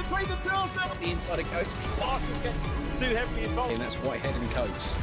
between the two of them. The inside of Coates. Barker gets too heavily involved. And that's Whitehead and Coates.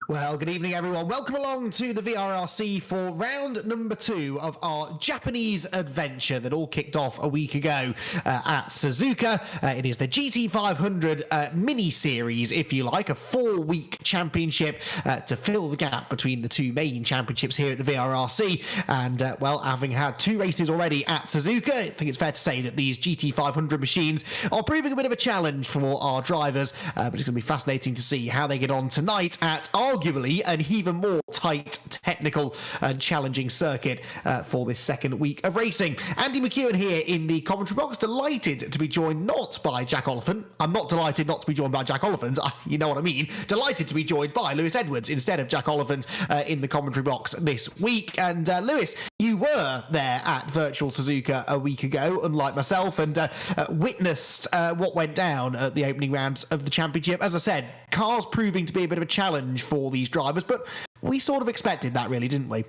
Well, good evening, everyone. Welcome along to the VRRC for round number 2 of our Japanese adventure that all kicked off a week ago at Suzuka. It is the GT500 mini-series, if you like, a 4-week championship to fill the gap between the two main championships here at the VRRC. And, well, having had 2 races already at Suzuka, I think it's fair to say that these GT500 machines are proving a bit of a challenge for our drivers. But it's going to be fascinating to see how they get on tonight at arguably an even more tight, technical and challenging circuit for this second week of racing. Andy McEwan here in the commentary box, delighted to be joined not by Jack Oliphant. I'm not delighted not to be joined by Jack Oliphant, you know what I mean. Delighted to be joined by Lewis Edwards instead of Jack Oliphant in the commentary box this week. And Lewis, you were there at Virtual Suzuka a week ago, unlike myself, and witnessed what went down at the opening rounds of the championship. As I said, cars proving to be a bit of a challenge for these drivers, but we sort of expected that, really, didn't we?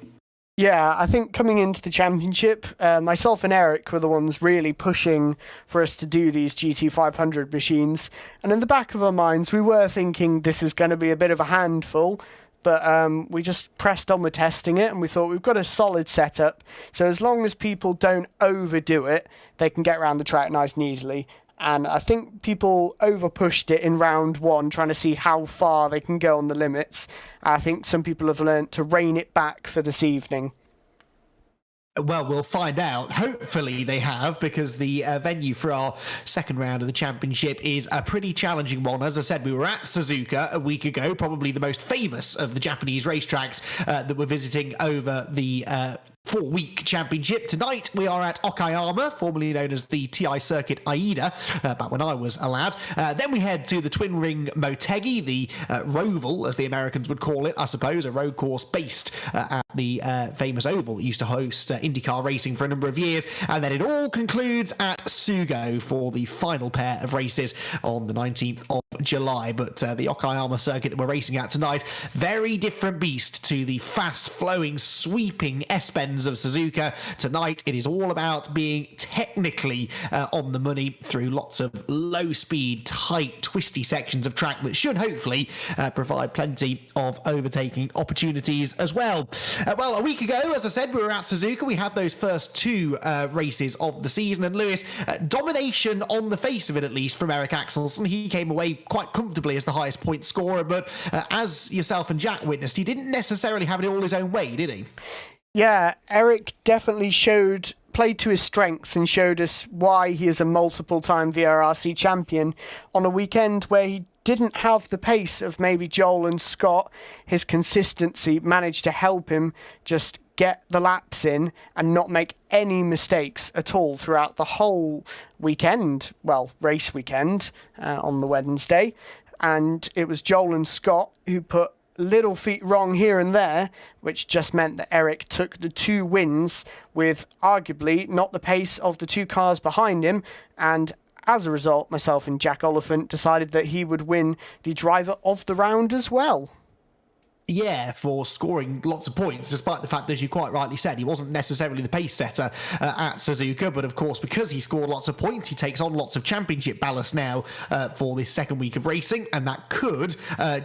Yeah, I think coming into the championship, myself and Eric were the ones really pushing for us to do these GT500 machines. And in the back of our minds, we were thinking this is going to be a bit of a handful. But we just pressed on with testing it, and we thought we've got a solid setup. So as long as people don't overdo it, they can get around the track nice and easily. And I think people over-pushed it in round 1, trying to see how far they can go on the limits. I think some people have learnt to rein it back for this evening. Well, we'll find out. Hopefully they have, because the venue for our second round of the championship is a pretty challenging one. As I said, we were at Suzuka a week ago, probably the most famous of the Japanese racetracks that we're visiting over the 4-week championship. Tonight we are at Okayama, formerly known as the TI Circuit Aida, back when I was a lad. Then we head to the Twin Ring Motegi, the Roval, as the Americans would call it, I suppose, a road course based at the famous oval that used to host IndyCar racing for a number of years. And then it all concludes at Sugo for the final pair of races on the 19th of July. But the Okayama circuit that we're racing at tonight, very different beast to the fast-flowing, sweeping S-Bends of Suzuka. Tonight it is all about being technically on the money through lots of low-speed, tight, twisty sections of track that should hopefully provide plenty of overtaking opportunities as well. Well, a week ago, as I said, we were at Suzuka. We had those first 2 races of the season, and Lewis, domination on the face of it, at least, from Eric Axelsen. He came away quite comfortably as the highest point scorer, but as yourself and Jack witnessed, he didn't necessarily have it all his own way, did he? Yeah, Eric definitely played to his strengths and showed us why he is a multiple-time VRRC champion on a weekend where he didn't have the pace of maybe Joel and Scott. His consistency managed to help him just get the laps in and not make any mistakes at all throughout the whole weekend, well, race weekend on the Wednesday. And it was Joel and Scott who put little feet wrong here and there, which just meant that Eric took the 2 wins with arguably not the pace of the 2 cars behind him. And as a result, myself and Jack Oliphant decided that he would win the driver of the round as well. Yeah, for scoring lots of points, despite the fact, as you quite rightly said, he wasn't necessarily the pace setter at Suzuka. But of course, because he scored lots of points, he takes on lots of championship ballast now for this second week of racing. And that could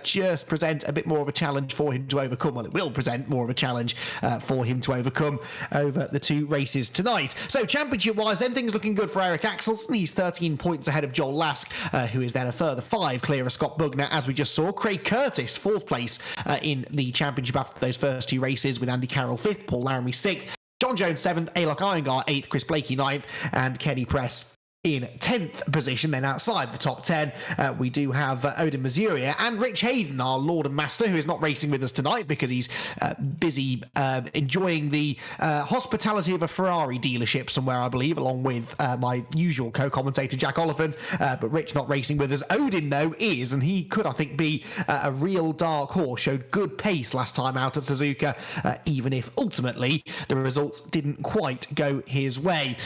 just present a bit more of a challenge for him to overcome. Well, it will present more of a challenge for him to overcome over the 2 races tonight. So championship-wise, then things looking good for Eric Axelsen. He's 13 points ahead of Joel Lask, who is then a further 5 clear of Scott Bugner, as we just saw. Craig Curtis, 4th place in the championship after those first 2 races, with Andy Carroll 5th, Paul Laramie 6th, John Jones 7th, Alok Iyengar 8th, Chris Blakey 9th, and Kenny Press In 10th position, then outside the top 10, we do have Odin Mazuria and Rich Hayden, our Lord and Master, who is not racing with us tonight because he's busy enjoying the hospitality of a Ferrari dealership somewhere, I believe, along with my usual co-commentator, Jack Oliphant. But Rich not racing with us. Odin, though, is, and he could, I think, be a real dark horse. Showed good pace last time out at Suzuka, even if ultimately the results didn't quite go his way.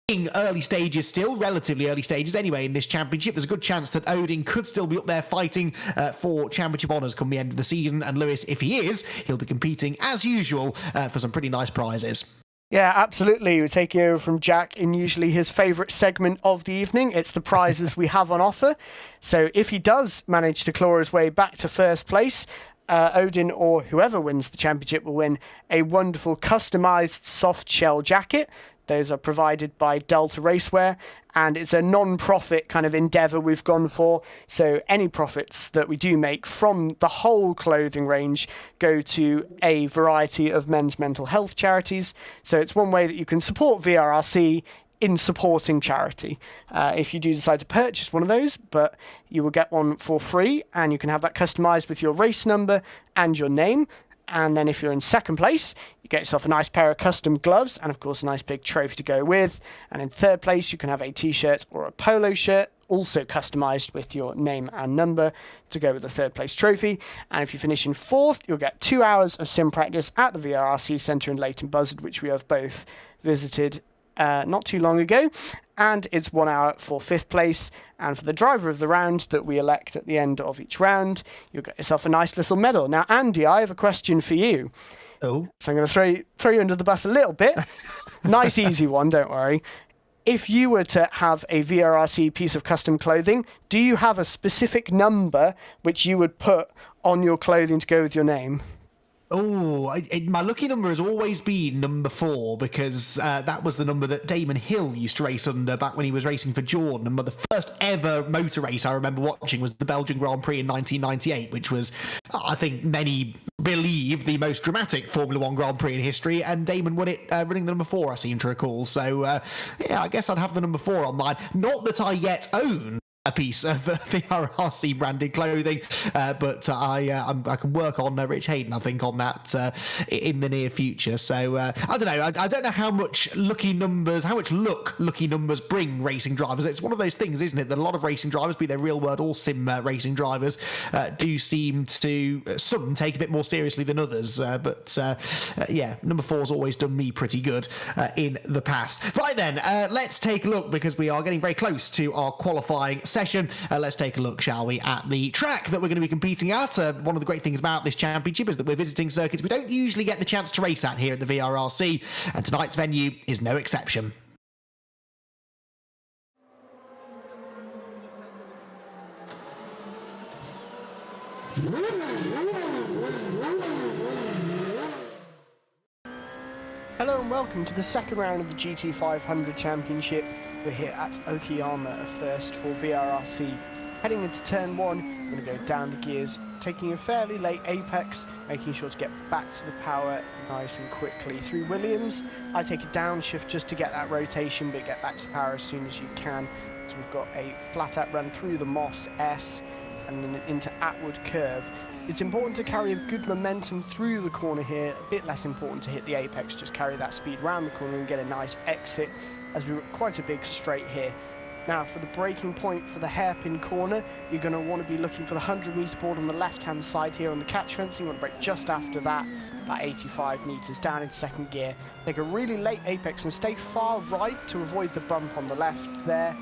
In early stages still, relatively early stages anyway in this championship, there's a good chance that Odin could still be up there fighting for championship honours come the end of the season, and Lewis, if he is, he'll be competing as usual for some pretty nice prizes. Yeah, absolutely. We're taking over from Jack in usually his favourite segment of the evening. It's the prizes we have on offer. So if he does manage to claw his way back to first place, Odin or whoever wins the championship will win a wonderful customised soft shell jacket. Those are provided by Delta Racewear, and it's a non-profit kind of endeavour we've gone for. So any profits that we do make from the whole clothing range go to a variety of men's mental health charities. So it's one way that you can support VRRC in supporting charity. If you do decide to purchase one of those, but you will get one for free, and you can have that customised with your race number and your name. And then if you're in second place, you get yourself a nice pair of custom gloves and, of course, a nice big trophy to go with. And in third place, you can have a T-shirt or a polo shirt, also customised with your name and number to go with the third place trophy. And if you finish in fourth, you'll get 2 hours of sim practice at the VRRC Centre in Leighton Buzzard, which we have both visited not too long ago. And it's 1 hour for fifth place. And for the driver of the round that we elect at the end of each round, you'll get yourself a nice little medal. Now, Andy, I have a question for you. Oh. So I'm going to throw you under the bus a little bit. Nice, easy one, don't worry. If you were to have a VRRC piece of custom clothing, do you have a specific number which you would put on your clothing to go with your name? Oh, my lucky number has always been number 4 because that was the number that Damon Hill used to race under back when he was racing for Jordan. And the first ever motor race I remember watching was the Belgian Grand Prix in 1998, which was, I think many believe, the most dramatic Formula One Grand Prix in history. And Damon won it running the number 4, I seem to recall. So, yeah, I guess I'd have the number 4 on mine. Not that I yet own a piece of VRRC branded clothing, but I can work on Rich Hayden, I think, on that in the near future. So I don't know. I don't know how much lucky numbers bring racing drivers. It's one of those things, isn't it, that a lot of racing drivers, be they real world or sim racing drivers, do seem to some take a bit more seriously than others. But yeah, number 4's always done me pretty good in the past. Right then, let's take a look because we are getting very close to our qualifying session. Let's take a look, shall we, at the track that we're going to be competing at. One of the great things about this championship is that we're visiting circuits we don't usually get the chance to race at here at the VRRC, and tonight's venue is no exception. Hello and welcome to the second round of the GT500 Championship. We're here at Okayama, a first for VRRC. Heading into turn 1, we're going to go down the gears, taking a fairly late apex, making sure to get back to the power nice and quickly. Through Williams, I take a downshift just to get that rotation, but get back to power as soon as you can. So we've got a flat-out run through the Moss S and then into Atwood Curve. It's important to carry a good momentum through the corner here, a bit less important to hit the apex, just carry that speed round the corner and get a nice exit, as we've got quite a big straight here. Now for the braking point for the hairpin corner, you're going to want to be looking for the 100 metre board on the left hand side here on the catch fencing. You want to brake just after that, about 85 metres down into second gear. Take a really late apex and stay far right to avoid the bump on the left there.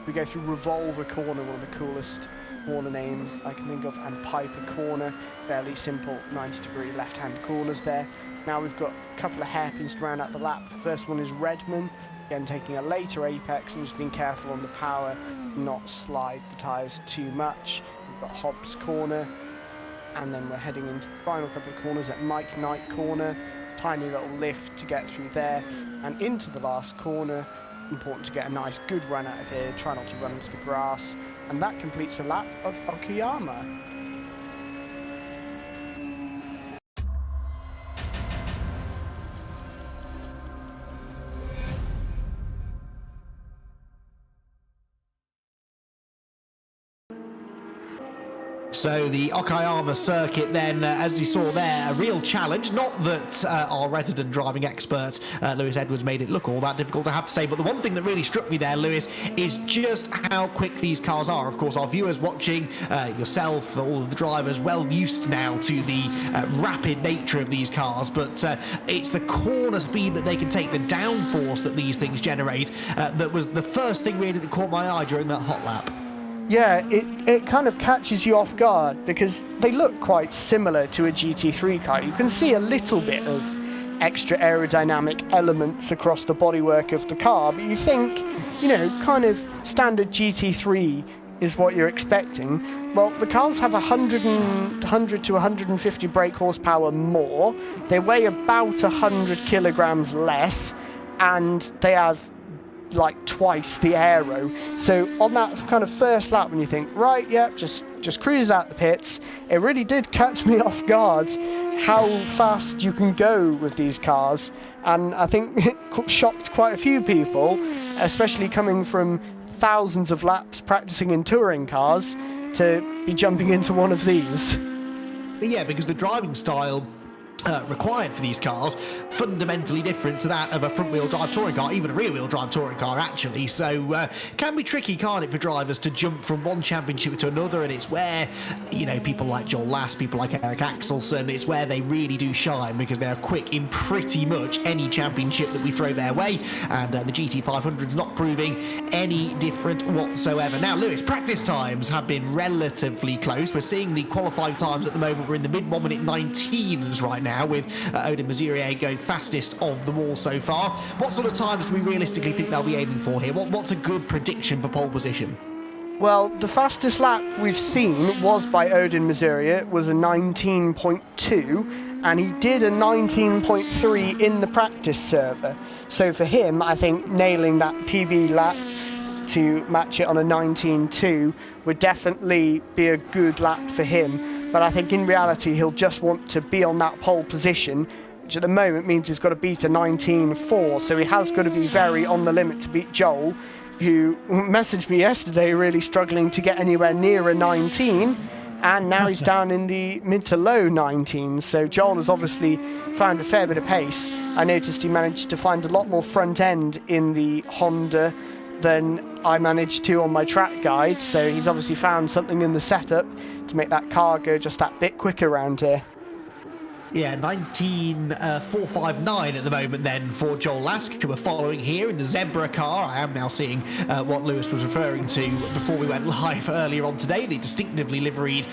We go through Revolver Corner, one of the coolest corner names I can think of, and Piper Corner, fairly simple 90-degree left-hand corners there. Now we've got a couple of hairpins to round out the lap. First one is Redman, again taking a later apex and just being careful on the power, not slide the tyres too much. We've got Hobbs Corner, and then we're heading into the final couple of corners at Mike Knight Corner. Tiny little lift to get through there, and into the last corner. Important to get a nice good run out of here, try not to run into the grass, and that completes a lap of Okayama. So the Okayama circuit then, as you saw there, a real challenge. Not that our resident driving expert, Lewis Edwards, made it look all that difficult, I have to say. But the one thing that really struck me there, Lewis, is just how quick these cars are. Of course, our viewers watching, yourself, all of the drivers, well used now to the rapid nature of these cars. But it's the corner speed that they can take, the downforce that these things generate, that was the first thing really that caught my eye during that hot lap. Yeah, it kind of catches you off guard because they look quite similar to a GT3 car. You can see a little bit of extra aerodynamic elements across the bodywork of the car, but you think, you know, kind of standard GT3 is what you're expecting. Well, the cars have 100 to 150 brake horsepower more. They weigh about 100 kilograms less, and they have like twice the aero. So on that kind of first lap, when you think, right, yeah, just cruise out the pits, it really did catch me off guard how fast you can go with these cars. And I think it shocked quite a few people, especially coming from thousands of laps practicing in touring cars, to be jumping into one of these. Yeah, because the driving style required for these cars fundamentally different to that of a front-wheel drive touring car, even a rear-wheel drive touring car actually. So can be tricky, can't it, for drivers to jump from one championship to another, and it's where, you know, people like Joel Last, people like Eric Axelsen, it's where they really do shine, because they are quick in pretty much any championship that we throw their way, and the GT500 is not proving any different whatsoever. Now, Lewis, practice times have been relatively close. We're seeing the qualifying times at the moment. We're in the mid 1 minute 19s right now, with Odin Mazurier going fastest of them all so far. What sort of times do we realistically think they'll be aiming for here? What's a good prediction for pole position? Well, the fastest lap we've seen was by Odin Mazurier. It was a 19.2, and he did a 19.3 in the practice server. So for him, I think nailing that PB lap to match it on a 19.2 would definitely be a good lap for him. But I think in reality, he'll just want to be on that pole position, which at the moment means he's got to beat a 19.4. So he has got to be very on the limit to beat Joel, who messaged me yesterday really struggling to get anywhere near a 19. And now he's down in the mid to low 19s. So Joel has obviously found a fair bit of pace. I noticed he managed to find a lot more front end in the Honda than I managed to on my track guide. So he's obviously found something in the setup to make that car go just that bit quicker around here. Yeah, 19.459 at the moment then for Joel Lask, who we're following here in the Zebra car. I am now seeing what Lewis was referring to before we went live earlier on today, the distinctively liveried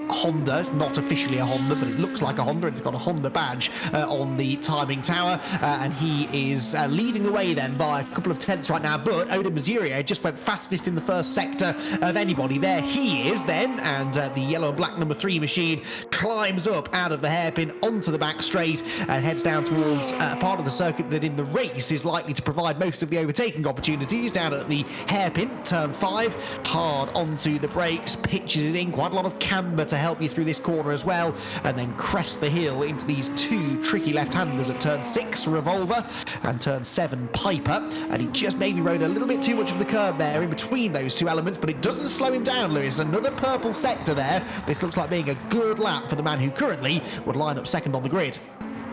Honda. It's not officially a Honda, but it looks like a Honda, and it's got a Honda badge on the timing tower, and he is leading the way then by a couple of tenths right now. But Odin Mazurier just went fastest in the first sector of anybody. There he is then, and the yellow and black number 3 machine climbs up out of the hairpin onto the back straight and heads down towards a part of the circuit that in the race is likely to provide most of the overtaking opportunities, down at the hairpin, turn 5, hard onto the brakes, pitches it in, quite a lot of camber to help you through this corner as well, and then crest the hill into these 2 tricky left-handers at turn 6, Revolver, and turn 7, Piper, and he just maybe rode a little bit too much of the curb there in between those 2 elements, but it doesn't slow him down, Lewis. Another purple sector there. This looks like being a good lap for the man who currently would line up second on the grid.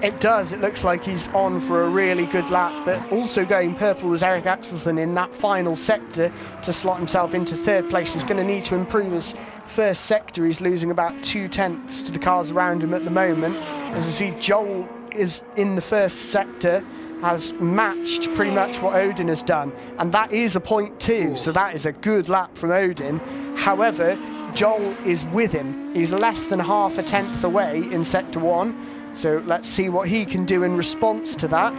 It does. It looks like he's on for a really good lap, but also going purple was Eric Axelsen in that final sector to slot himself into 3rd place. He's going to need to improve his first sector. He's losing about 2 tenths to the cars around him at the moment. As we see, Joel is in the first sector, has matched pretty much what Odin has done, and that is a 0.2, so that is a good lap from Odin. However, Joel is with him. He's less than half a tenth away in sector 1. So let's see what he can do in response to that.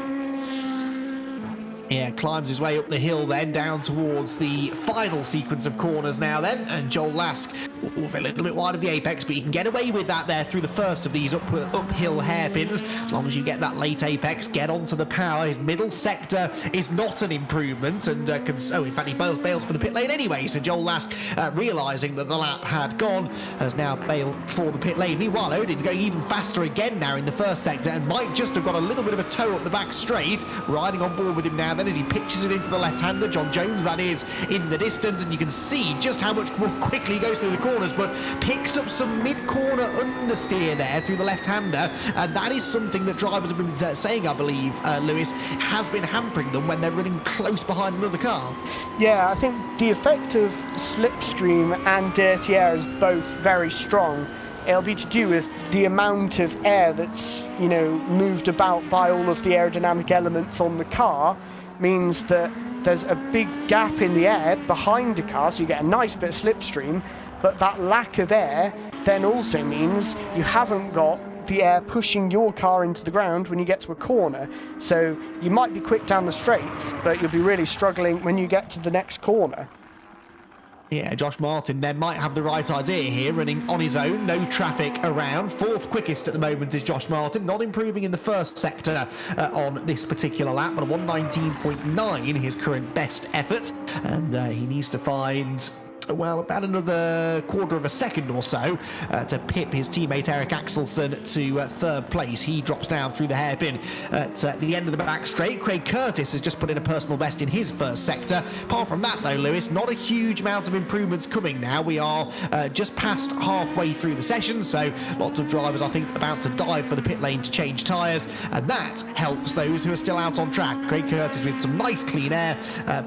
Yeah, climbs his way up the hill then, down towards the final sequence of corners now then, and Joel Lask a little bit wide of the apex, but you can get away with that there through the first of these uphill hairpins. As long as you get that late apex, get onto the power. His middle sector is not an improvement, and in fact he bails for the pit lane anyway, so Joel Lask, realising that the lap had gone, has now bailed for the pit lane. Meanwhile, Odin's going even faster again now in the first sector, and might just have got a little bit of a toe up the back straight, riding on board with him now then as he pitches it into the left-hander. John Jones, that is, in the distance, and you can see just how much more quickly he goes through the corner. corners, but picks up some mid-corner understeer there through the left-hander, and that is something that drivers have been saying, I believe, Lewis, has been hampering them when they're running close behind another car. Yeah, I think the effect of slipstream and dirty air is both very strong. It'll be to do with the amount of air that's, you know, moved about by all of the aerodynamic elements on the car, means that there's a big gap in the air behind the car, so you get a nice bit of slipstream, but that lack of air then also means you haven't got the air pushing your car into the ground when you get to a corner. So you might be quick down the straights, but you'll be really struggling when you get to the next corner. Yeah, Josh Martin then might have the right idea here, running on his own, no traffic around. Fourth quickest at the moment is Josh Martin, not improving in the first sector on this particular lap, but a 119.9, his current best effort, and he needs to find, well, about another quarter of a second or so to pip his teammate Eric Axelsen to third place. He drops down through the hairpin at the end of the back straight. Craig Curtis has just put in a personal best in his first sector. Apart from that, though, Lewis, not a huge amount of improvements coming now. We are just past halfway through the session, so lots of drivers, I think, about to dive for the pit lane to change tyres, and that helps those who are still out on track. Craig Curtis with some nice clean air,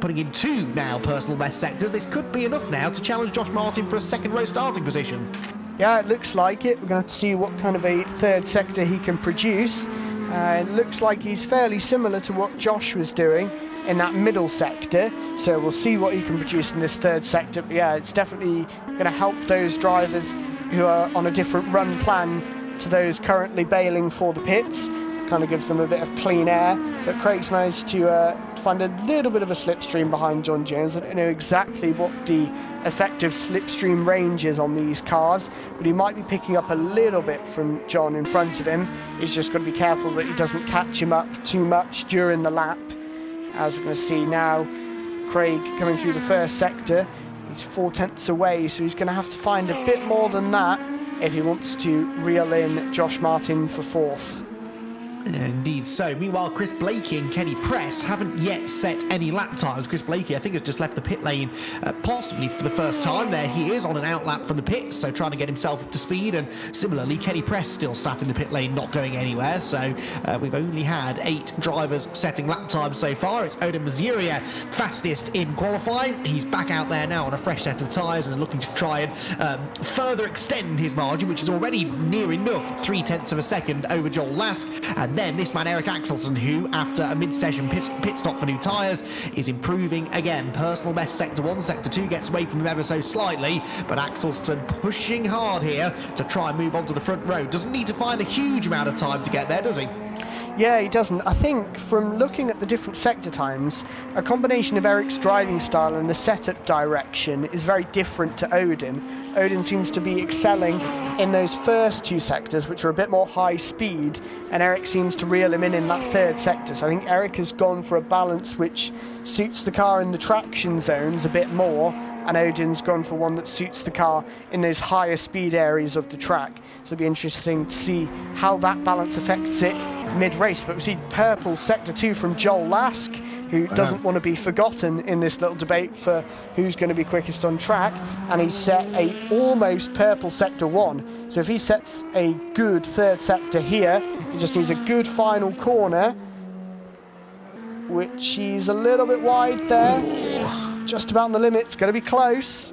putting in 2 now personal best sectors. This could be enough now to challenge Josh Martin for a second row starting position. Yeah, it looks like it. We're going to have to see what kind of a third sector he can produce. It looks like he's fairly similar to what Josh was doing in that middle sector, so we'll see what he can produce in this third sector. But yeah, it's definitely going to help those drivers who are on a different run plan to those currently bailing for the pits. Kind of gives them a bit of clean air, but Craig's managed to find a little bit of a slipstream behind John Jones. I don't know exactly what the effective slipstream range is on these cars, but he might be picking up a little bit from John in front of him. He's just got to be careful that he doesn't catch him up too much during the lap. As we're going to see now, Craig coming through the first sector, he's 4/10 away, so he's going to have to find a bit more than that if he wants to reel in Josh Martin for fourth. Indeed so. Meanwhile, Chris Blakey and Kenny Press haven't yet set any lap times. Chris Blakey, I think, has just left the pit lane possibly for the first time. There he is on an outlap from the pits, so trying to get himself up to speed. And similarly, Kenny Press still sat in the pit lane, not going anywhere. So we've only had 8 drivers setting lap times so far. It's Odin Mazuria fastest in qualifying. He's back out there now on a fresh set of tyres and looking to try and further extend his margin, which is already near enough 0.3 of a second over Joel Lask. And then this man Eric Axelsen, who after a mid-session pit stop for new tyres is improving again. Personal best sector 1, sector 2 gets away from him ever so slightly, but Axelsen pushing hard here to try and move on to the front row. Doesn't need to find a huge amount of time to get there, does he? Yeah, he doesn't. I think from looking at the different sector times, a combination of Eric's driving style and the setup direction is very different to Odin. Odin seems to be excelling in those first 2 sectors, which are a bit more high speed, and Eric seems to reel him in that third sector. So I think Eric has gone for a balance which suits the car in the traction zones a bit more, and Odin's gone for one that suits the car in those higher speed areas of the track. So it'll be interesting to see how that balance affects it mid-race. But we see purple sector 2 from Joel Lask, who doesn't want to be forgotten in this little debate for who's going to be quickest on track, and he set a almost purple sector 1. So if he sets a good third sector here, he just needs a good final corner, which he's a little bit wide there. Just about on the limit. It's going to be close.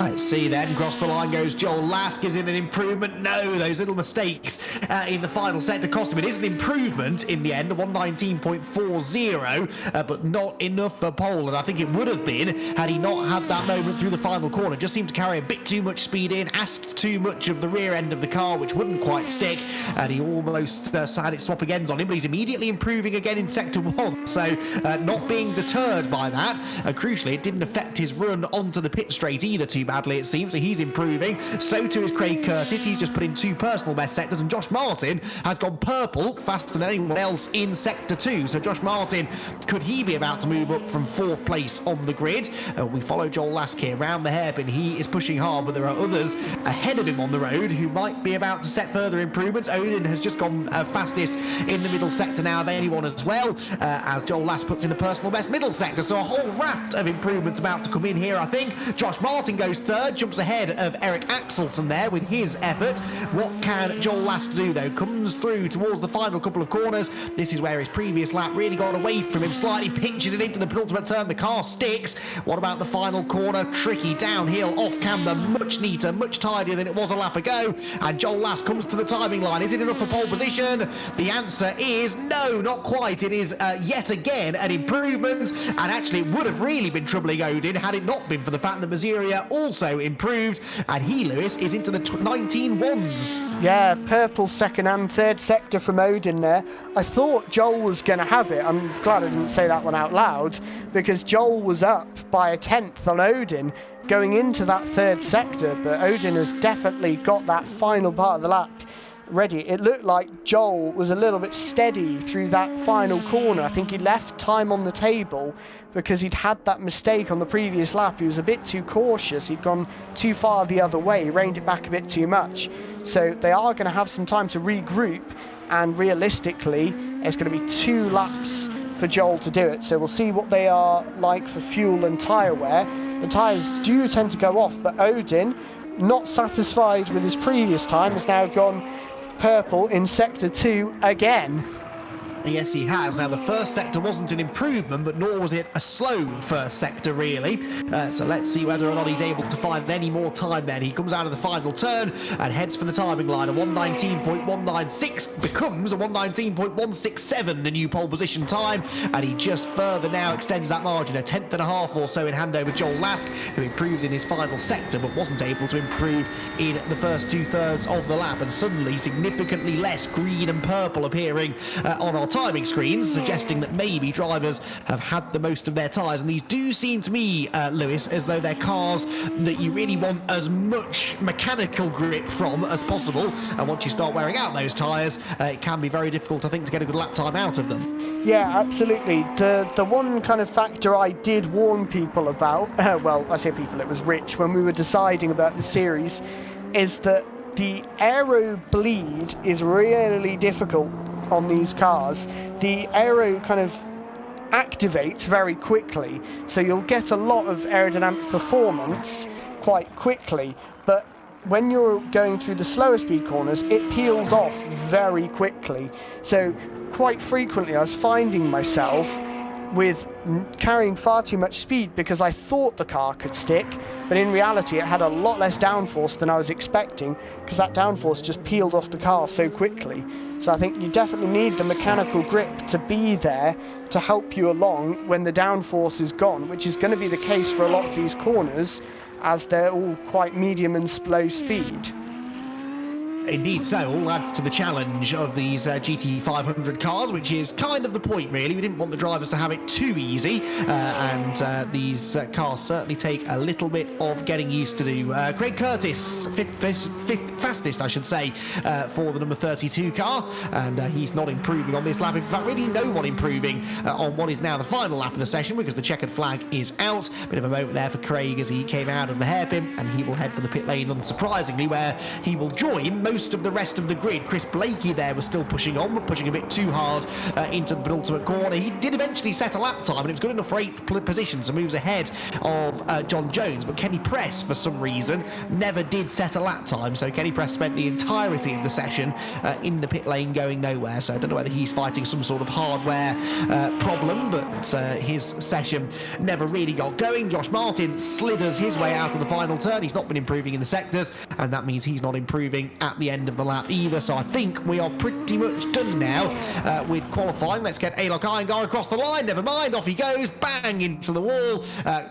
Let's see then, across the line goes Joel Lask. Is it an improvement? No, those little mistakes in the final sector cost him. It is an improvement in the end, 119.40, but not enough for pole, and I think it would have been had he not had that moment through the final corner. Just seemed to carry a bit too much speed in, asked too much of the rear end of the car, which wouldn't quite stick, and he almost had it swapping ends on him, but he's immediately improving again in sector 1, so not being deterred by that. Crucially, it didn't affect his run onto the pit straight either too badly, it seems, so he's improving. So too is Craig Curtis. He's just put in 2 personal best sectors, and Josh Martin has gone purple faster than anyone else in sector 2. So Josh Martin, could he be about to move up from 4th place on the grid? We follow Joel Lask here round the hairpin. He is pushing hard, but there are others ahead of him on the road who might be about to set further improvements. Odin has just gone fastest in the middle sector now of anyone as well, as Joel Lask puts in a personal best middle sector. So a whole raft of improvements about to come in here, I think. Josh Martin goes Lewis third, jumps ahead of Eric Axelsen there with his effort. What can Joel Last do though? Comes through towards the final couple of corners. This is where his previous lap really got away from him, slightly pinches it into the penultimate turn. The car sticks. What about the final corner? Tricky downhill, off camber, much neater, much tidier than it was a lap ago. And Joel Last comes to the timing line. Is it enough for pole position? The answer is no, not quite. It is yet again an improvement, and actually it would have really been troubling Odin had it not been for the fact that Mazuria also improved, and he, Lewis, is into the 19-1s. Yeah, purple second and third sector from Odin there. I thought Joel was going to have it. I'm glad I didn't say that one out loud, because Joel was up by a tenth on Odin going into that third sector, but Odin has definitely got that final part of the lap ready. It looked like Joel was a little bit steady through that final corner. I think he left time on the table because he'd had that mistake on the previous lap. He was a bit too cautious. He'd gone too far the other way, reined it back a bit too much. So they are going to have some time to regroup, and realistically it's going to be 2 laps for Joel to do it. So we'll see what they are like for fuel and tyre wear. The tyres do tend to go off, but Odin, not satisfied with his previous time, has now gone purple in sector 2 again. Yes, he has. Now, the first sector wasn't an improvement, but nor was it a slow first sector, really. So let's see whether or not he's able to find any more time then. He comes out of the final turn and heads for the timing line. A 1:19.196 becomes a 1:19.167, the new pole position time, and he just further now extends that margin, a tenth and a half or so in hand over Joel Last, who improves in his final sector, but wasn't able to improve in the first 2/3 of the lap, and suddenly significantly less green and purple appearing on our timing screens, suggesting that maybe drivers have had the most of their tyres. And these do seem to me, Lewis, as though they're cars that you really want as much mechanical grip from as possible. And once you start wearing out those tyres, it can be very difficult, I think, to get a good lap time out of them. Yeah, absolutely. The one kind of factor I did warn people about, well, I say people, it was Rich, when we were deciding about the series, is that the aero bleed is really difficult on these cars. The aero kind of activates very quickly, so you'll get a lot of aerodynamic performance quite quickly, but when you're going through the slower speed corners, it peels off very quickly. So quite frequently I was finding myself with carrying far too much speed because I thought the car could stick, but in reality it had a lot less downforce than I was expecting, because that downforce just peeled off the car so quickly. So I think you definitely need the mechanical grip to be there to help you along when the downforce is gone, which is going to be the case for a lot of these corners, as they're all quite medium and slow speed. Indeed so, all adds to the challenge of these GT500 cars, which is kind of the point, really. We didn't want the drivers to have it too easy, and these cars certainly take a little bit of getting used to do. Craig Curtis, fifth fastest, I should say, for the number 32 car, and he's not improving on this lap. In fact, really no one improving on what is now the final lap of the session, because the checkered flag is out. Bit of a moment there for Craig as he came out of the hairpin, and he will head for the pit lane, unsurprisingly, where he will join most of the rest of the grid. Chris Blakey there was still pushing on, but pushing a bit too hard into the penultimate corner. He did eventually set a lap time, and it was good enough for 8th position, so moves ahead of John Jones. But Kenny Press, for some reason, never did set a lap time, so Kenny Press spent the entirety of the session in the pit lane going nowhere. So I don't know whether he's fighting some sort of hardware problem, but his session never really got going. Josh Martin slithers his way out of the final turn. He's not been improving in the sectors, and that means he's not improving at the end of the lap either. So I think we are pretty much done now with qualifying. Let's get Alok Iyengar across the line. Never mind, off he goes, bang into the wall.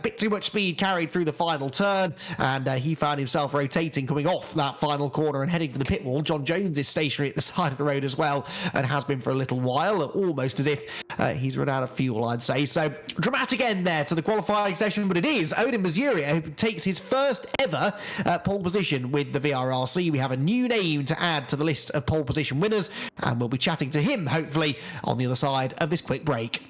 Bit too much speed carried through the final turn, and he found himself rotating coming off that final corner and heading for the pit wall. John Jones is stationary at the side of the road as well, and has been for a little while, almost as if he's run out of fuel, I'd say. So dramatic end there to the qualifying session, but it is Odin Mazuria who takes his first ever pole position with the VRRC. We have a new name to add to the list of pole position winners, and we'll be chatting to him hopefully on the other side of this quick break.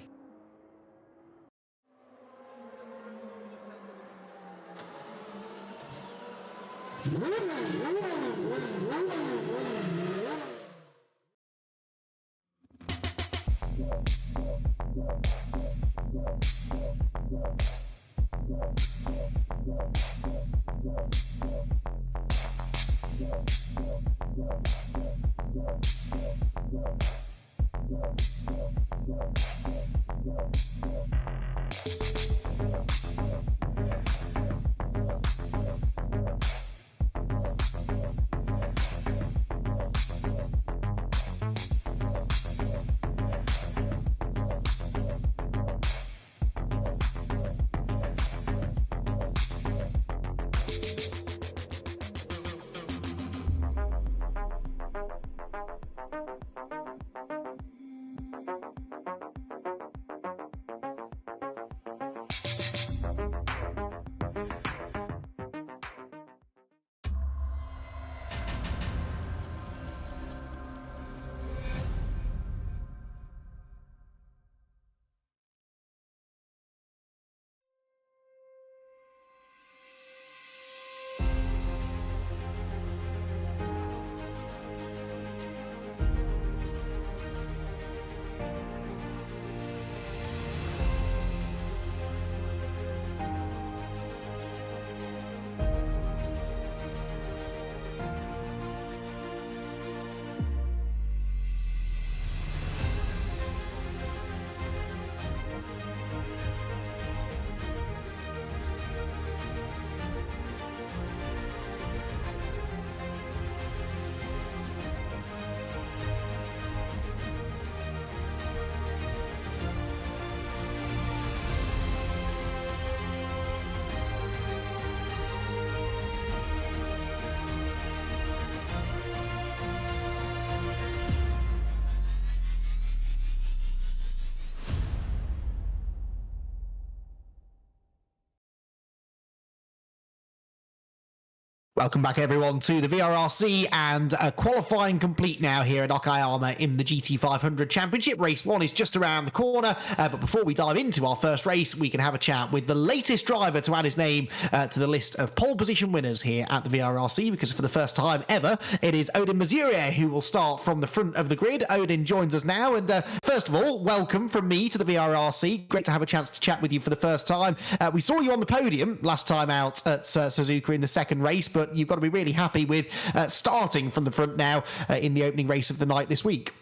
Welcome back, everyone, to the VRRC, and qualifying complete now here at Okayama in the GT500 Championship. Race 1 is just around the corner, but before we dive into our first race, we can have a chat with the latest driver to add his name to the list of pole position winners here at the VRRC, because for the first time ever, it is Odin Mazurier who will start from the front of the grid. Odin joins us now, and first of all, welcome from me to the VRRC. Great to have a chance to chat with you for the first time. We saw you on the podium last time out at Suzuka in the second race, but you've got to be really happy with starting from the front now in the opening race of the night this week.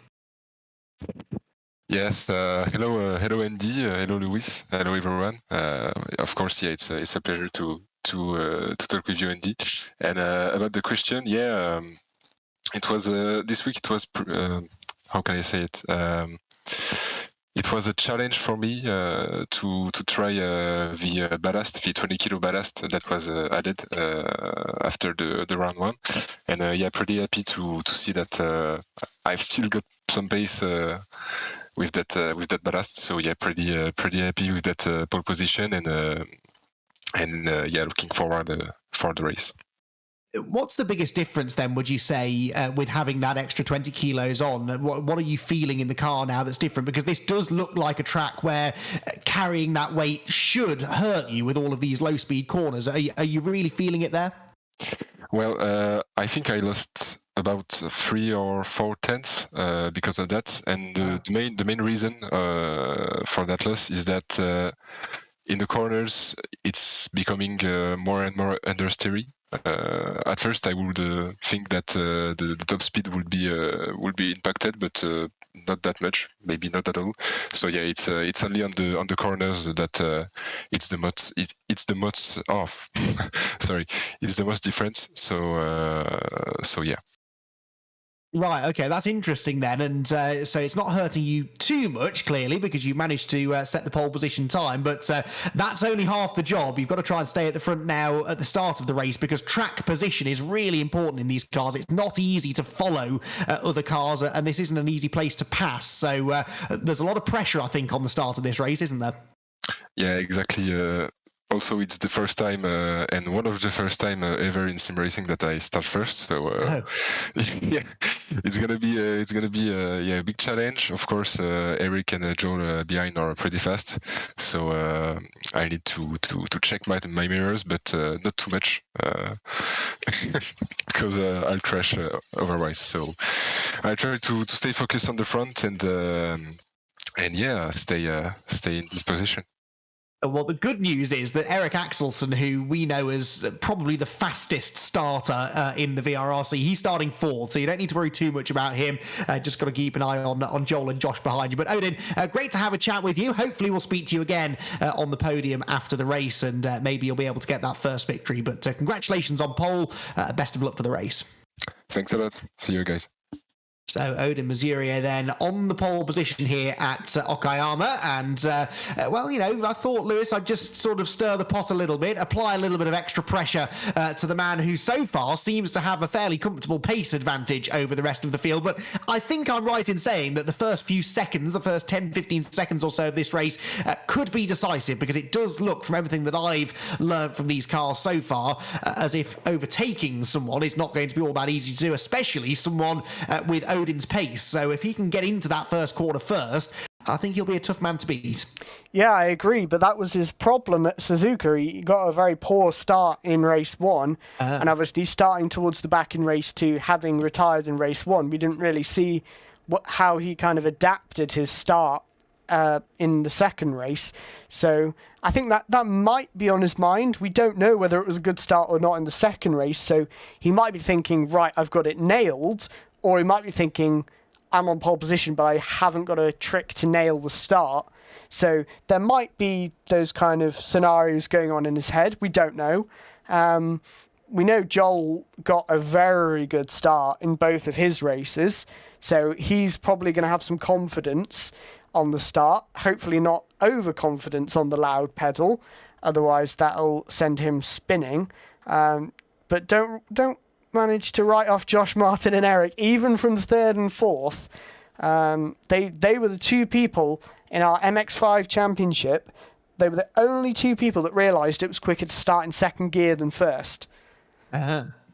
Yes, hello Andy, hello Luis, hello everyone. Of course, yeah, it's a pleasure to talk with you, Andy. And about the question, yeah, it was this week. It was how can I say it? It was a challenge for me to try the ballast, the 20 kilo ballast that was added after the round one, and yeah, pretty happy to see that I've still got some pace with that ballast. So yeah, pretty happy with that pole position, and yeah, looking forward for the race. What's the biggest difference then, would you say, with having that extra 20 kilos on? What are you feeling in the car now that's different? Because this does look like a track where carrying that weight should hurt you with all of these low-speed corners. Are you really feeling it there? Well, I think I lost about 3 or 4 tenths because of that. And the main reason for that loss is that in the corners, it's becoming more and more understeery. At first, I would think that the top speed would be impacted, but not that much, maybe not at all. So yeah, it's only on the corners that it's the most off. Sorry, it's the most different. So yeah. Right, okay, that's interesting then. And so it's not hurting you too much, clearly, because you managed to set the pole position time, but that's only half the job. You've got to try and stay at the front now at the start of the race, because track position is really important in these cars. It's not easy to follow other cars, and this isn't an easy place to pass. So there's a lot of pressure, I think, on the start of this race, isn't there? Yeah, exactly. Also, it's the first time and one of the first time ever in sim racing that I start first. So yeah, it's gonna be yeah, a big challenge. Of course, Eric and Joel behind are pretty fast, so I need to check my mirrors, but not too much because I'll crash otherwise. So I try to stay focused on the front and yeah, stay in this position. Well, the good news is that Eric Axelsen, who we know as probably the fastest starter in the VRRC, he's starting fourth, so you don't need to worry too much about him. Just got to keep an eye on Joel and Josh behind you. But Odin, great to have a chat with you. Hopefully we'll speak to you again on the podium after the race, and maybe you'll be able to get that first victory. But congratulations on pole. Best of luck for the race. Thanks a lot. See you guys. So Odin Mazurier then on the pole position here at Okayama, and well, you know, I thought, Lewis, I'd just sort of stir the pot a little bit, apply a little bit of extra pressure to the man who so far seems to have a fairly comfortable pace advantage over the rest of the field. But I think I'm right in saying that the first few seconds, the first 10-15 seconds or so of this race could be decisive, because it does look, from everything that I've learned from these cars so far, as if overtaking someone is not going to be all that easy to do, especially someone with Odin's pace. So if he can get into that first quarter first, I think he'll be a tough man to beat. Yeah, I agree, but that was his problem at Suzuka. He got a very poor start in race 1, and obviously starting towards the back in race 2, having retired in race 1, we didn't really see how he kind of adapted his start in the second race. So I think that might be on his mind. We don't know whether it was a good start or not in the second race, so he might be thinking, right, I've got it nailed, or he might be thinking, I'm on pole position, but I haven't got a trick to nail the start. So there might be those kind of scenarios going on in his head. We don't know. We know Joel got a very good start in both of his races, so he's probably going to have some confidence on the start. Hopefully not overconfidence on the loud pedal, otherwise that'll send him spinning. But don't managed to write off Josh Martin and Eric, even from the third and fourth. They were the two people in our MX5 championship. They were the only two people that realised it was quicker to start in second gear than first.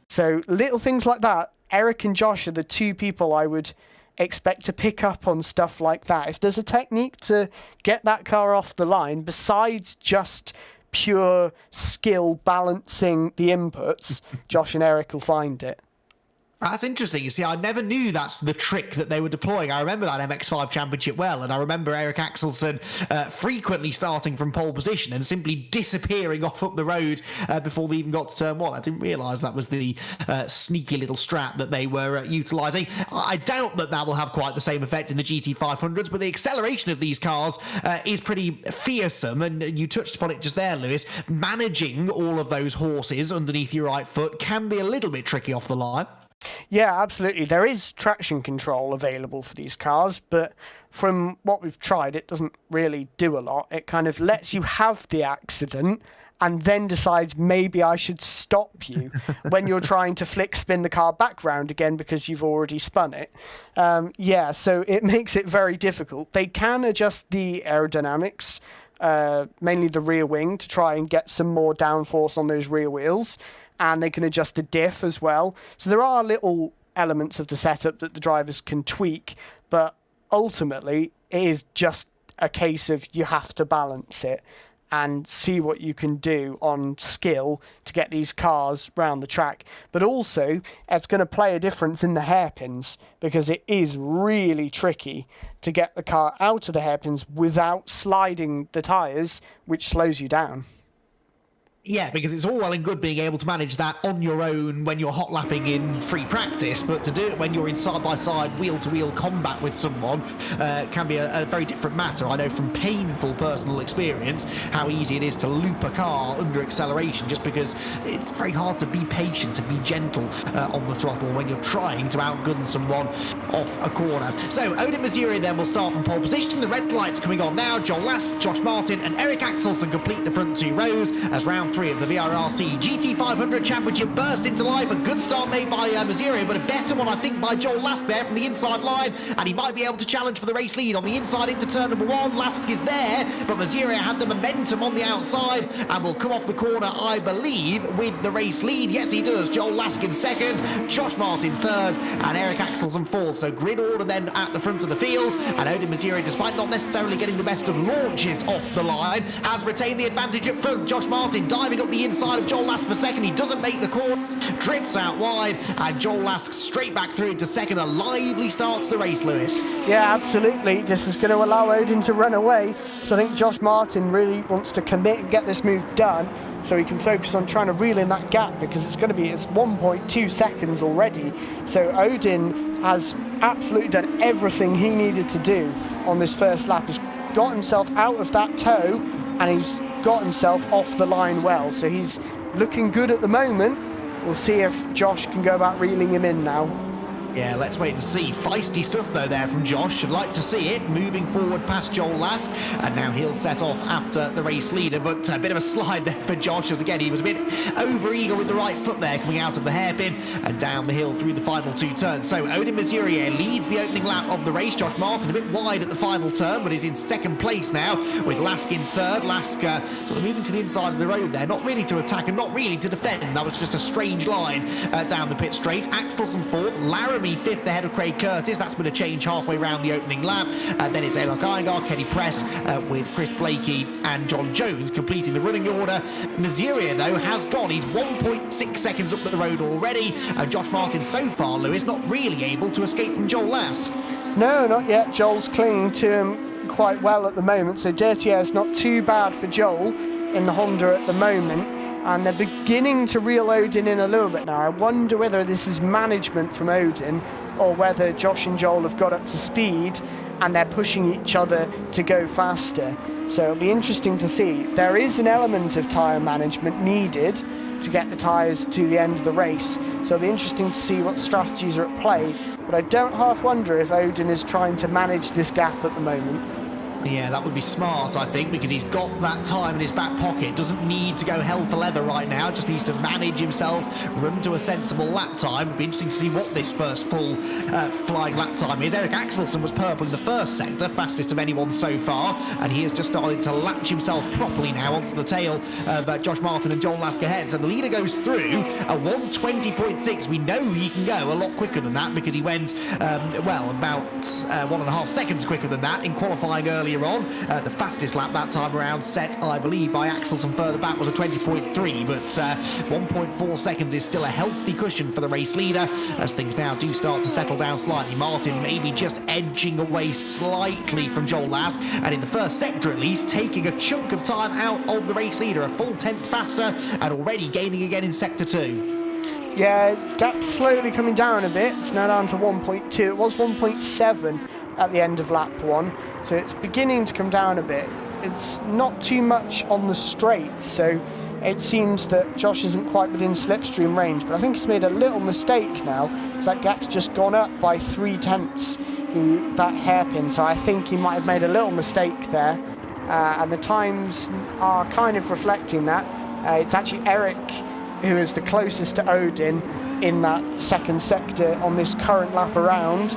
So little things like that. Eric and Josh are the two people I would expect to pick up on stuff like that. If there's a technique to get that car off the line, besides just pure skill balancing the inputs, Josh and Eric will find it. That's interesting. You see, I never knew that's the trick that they were deploying. I remember that MX5 championship well, and I remember Eric Axelsen frequently starting from pole position and simply disappearing off up the road before they even got to turn 1. I didn't realise that was the sneaky little strat that they were utilising. I doubt that will have quite the same effect in the GT500s, but the acceleration of these cars is pretty fearsome, and you touched upon it just there, Lewis. Managing all of those horses underneath your right foot can be a little bit tricky off the line. Yeah, absolutely. There is traction control available for these cars, but from what we've tried, it doesn't really do a lot. It kind of lets you have the accident and then decides maybe I should stop you when you're trying to flick spin the car back round again because you've already spun it. Yeah, so it makes it very difficult. They can adjust the aerodynamics, mainly the rear wing, to try and get some more downforce on those rear wheels. And they can adjust the diff as well. So there are little elements of the setup that the drivers can tweak, but ultimately it is just a case of you have to balance it and see what you can do on skill to get these cars round the track. But also, it's going to play a difference in the hairpins, because it is really tricky to get the car out of the hairpins without sliding the tyres, which slows you down. Yeah, because it's all well and good being able to manage that on your own when you're hot lapping in free practice, but to do it when you're in side-by-side, wheel-to-wheel combat with someone can be a very different matter. I know from painful personal experience how easy it is to loop a car under acceleration, just because it's very hard to be patient, to be gentle on the throttle when you're trying to outgun someone off a corner. So Odin Mazuri then will start from pole position. The red light's coming on now. Joel Lask, Josh Martin and Eric Axelsen complete the front two rows as round 3 of the VRRC GT500 Championship burst into life. A good start made by Mazuri, but a better one, I think, by Joel Lask there from the inside line, and he might be able to challenge for the race lead on the inside into turn number 1. Lask is there, but Mazuri had the momentum on the outside and will come off the corner, I believe, with the race lead. Yes, he does. Joel Lask in second, Josh Martin third, and Eric Axelsen fourth. So grid order then at the front of the field, and Odin Mazuri, despite not necessarily getting the best of launches off the line, has retained the advantage up front. Josh Martin diving up the inside of Joel Lask for second. He doesn't make the corner, drifts out wide, and Joel Lask straight back through into second. A lively start to the race, Lewis. Yeah, absolutely. This is going to allow Odin to run away. So I think Josh Martin really wants to commit and get this move done so he can focus on trying to reel in that gap, because it's 1.2 seconds already. So Odin has absolutely done everything he needed to do on this first lap. He's got himself out of that tow and he's got himself off the line well. So he's looking good at the moment. We'll see if Josh can go about reeling him in now. Yeah, let's wait and see. Feisty stuff, though, there from Josh. I'd like to see it. Moving forward past Joel Lask, and now he'll set off after the race leader. But a bit of a slide there for Josh, as again, he was a bit over-eager with the right foot there, coming out of the hairpin and down the hill through the final two turns. So Odin Mazurier leads the opening lap of the race. Josh Martin a bit wide at the final turn, but is in second place now, with Lask in third. Lask sort of moving to the inside of the road there, not really to attack and not really to defend. That was just a strange line down the pit straight. Axelson fourth, Laramie fifth ahead of Craig Curtis. That's been a change halfway around the opening lap. Then it's Alok Iyengar, Kenny Press with Chris Blakey and John Jones completing the running order. Mazurier, though, has gone. He's 1.6 seconds up the road already. Josh Martin so far, Lewis, not really able to escape from Joel Lask. No, not yet. Joel's clinging to him quite well at the moment. So Dirty Air's not too bad for Joel in the Honda at the moment. And they're beginning to reel Odin in a little bit now. I wonder whether this is management from Odin or whether Josh and Joel have got up to speed and they're pushing each other to go faster. So it'll be interesting to see. There is an element of tyre management needed to get the tyres to the end of the race. So it'll be interesting to see what strategies are at play. But I don't half wonder if Odin is trying to manage this gap at the moment. Yeah, that would be smart, I think, because he's got that time in his back pocket. Doesn't need to go hell for leather right now. Just needs to manage himself, run to a sensible lap time. It'll be interesting to see what this first full flying lap time is. Eric Axelson was purple in the first sector, fastest of anyone so far, and he has just started to latch himself properly now onto the tail of Josh Martin and Joel Lask ahead. So the leader goes through a 1:20.6. We know he can go a lot quicker than that because he went, about 1.5 seconds quicker than that in qualifying earlier on. The fastest lap that time around set, I believe, by Axelson further back was a 20.3, but 1.4 seconds is still a healthy cushion for the race leader as things now do start to settle down slightly. Martin maybe just edging away slightly from Joel Lask, and in the first sector at least taking a chunk of time out of the race leader, a full tenth faster and already gaining again in sector 2. Yeah, gap's slowly coming down a bit. It's now down to 1.2. It was 1.7 at the end of lap 1, so it's beginning to come down a bit. It's not too much on the straight, so it seems that Josh isn't quite within slipstream range, but I think he's made a little mistake now, because that gap's just gone up by 0.3 that hairpin, so I think he might have made a little mistake there, and the times are kind of reflecting that. It's actually Eric who is the closest to Odin in that second sector on this current lap around.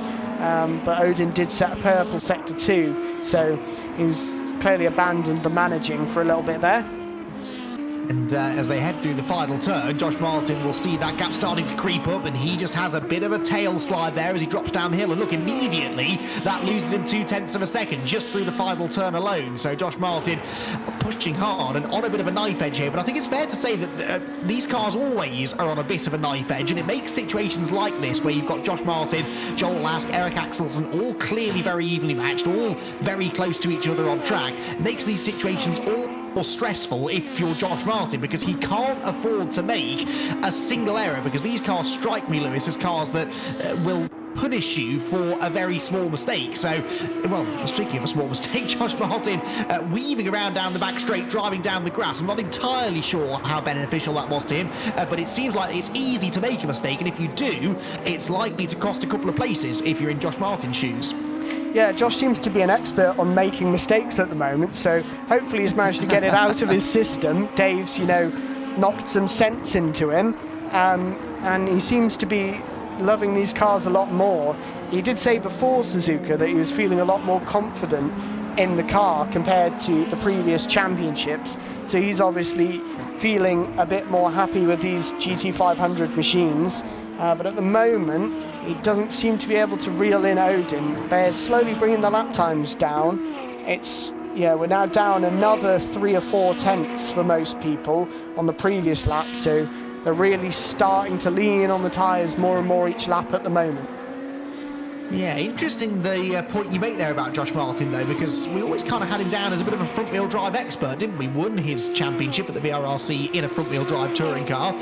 But Odin did set a purple sector 2, so he's clearly abandoned the managing for a little bit there. And as they head through the final turn, Josh Martin will see that gap starting to creep up, and he just has a bit of a tail slide there as he drops down the hill. And look, immediately that loses him 0.2 of a second just through the final turn alone. So Josh Martin pushing hard and on a bit of a knife edge here, but I think it's fair to say that these cars always are on a bit of a knife edge, and it makes situations like this where you've got Josh Martin, Joel Lask, Eric Axelson all clearly very evenly matched, all very close to each other on track. It makes these situations all more stressful if you're Josh Martin, because he can't afford to make a single error, because these cars strike me, Lewis, as cars that will punish you for a very small mistake. So, well, speaking of a small mistake, Josh Martin weaving around down the back straight, driving down the grass. I'm not entirely sure how beneficial that was to him, but it seems like it's easy to make a mistake, and if you do, it's likely to cost a couple of places if you're in Josh Martin's shoes. Yeah, Josh seems to be an expert on making mistakes at the moment, so hopefully he's managed to get it out of his system. Dave's, knocked some sense into him, and he seems to be loving these cars a lot more. He did say before Suzuka that he was feeling a lot more confident in the car compared to the previous championships, so he's obviously feeling a bit more happy with these GT500 machines, but at the moment He doesn't seem to be able to reel in Odin. They're slowly bringing the lap times down. We're now down another 3 or 4 tenths for most people on the previous lap, so they're really starting to lean on the tyres more and more each lap at the moment. Yeah, interesting the point you make there about Josh Martin, though, because we always kind of had him down as a bit of a front-wheel drive expert, didn't we? Won his championship at the VRRC in a front-wheel drive touring car.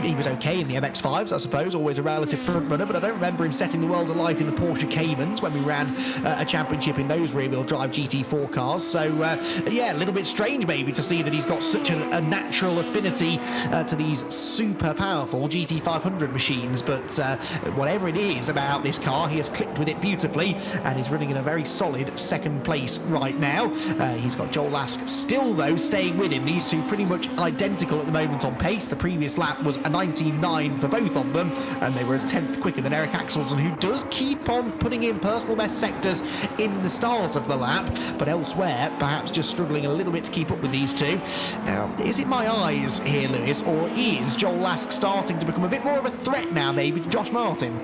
He was okay in the MX-5s, I suppose, always a relative front-runner, but I don't remember him setting the world alight in the Porsche Caymans when we ran a championship in those rear-wheel drive GT4 cars. So, a little bit strange maybe to see that he's got such a natural affinity to these super powerful GT500 machines, but whatever it is about this car, he has clicked with it beautifully and is running in a very solid second place right now. He's got Joel Lask still, though, staying with him. These two pretty much identical at the moment on pace. The previous lap was a 19.9 for both of them, and they were a tenth quicker than Eric Axelsen, who does keep on putting in personal best sectors in the start of the lap, but elsewhere perhaps just struggling a little bit to keep up with these two. Now, is it my eyes here, Lewis, or is Joel Lask starting to become a bit more of a threat now maybe to Josh Martin?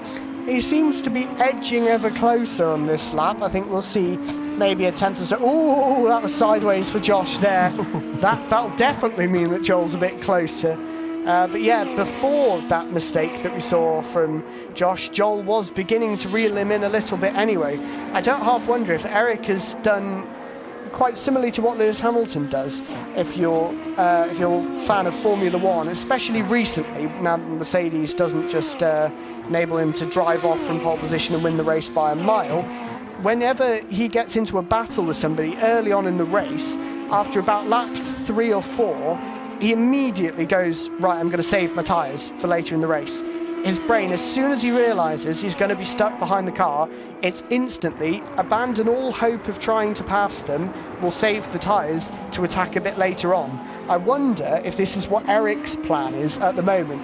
He seems to be edging ever closer on this lap. I think we'll see maybe a tenth or so. Oh, that was sideways for Josh there. That'll definitely mean that Joel's a bit closer. But yeah, before that mistake that we saw from Josh, Joel was beginning to reel him in a little bit anyway. I don't half wonder if Eric has done quite similarly to what Lewis Hamilton does. If you're a fan of Formula One, especially recently, now Mercedes doesn't just enable him to drive off from pole position and win the race by a mile, whenever he gets into a battle with somebody early on in the race, after about lap 3 or 4, he immediately goes, right, I'm going to save my tyres for later in the race. His brain, as soon as he realises he's going to be stuck behind the car, it's instantly abandon all hope of trying to pass them, will save the tyres to attack a bit later on. I wonder if this is what Eric's plan is at the moment.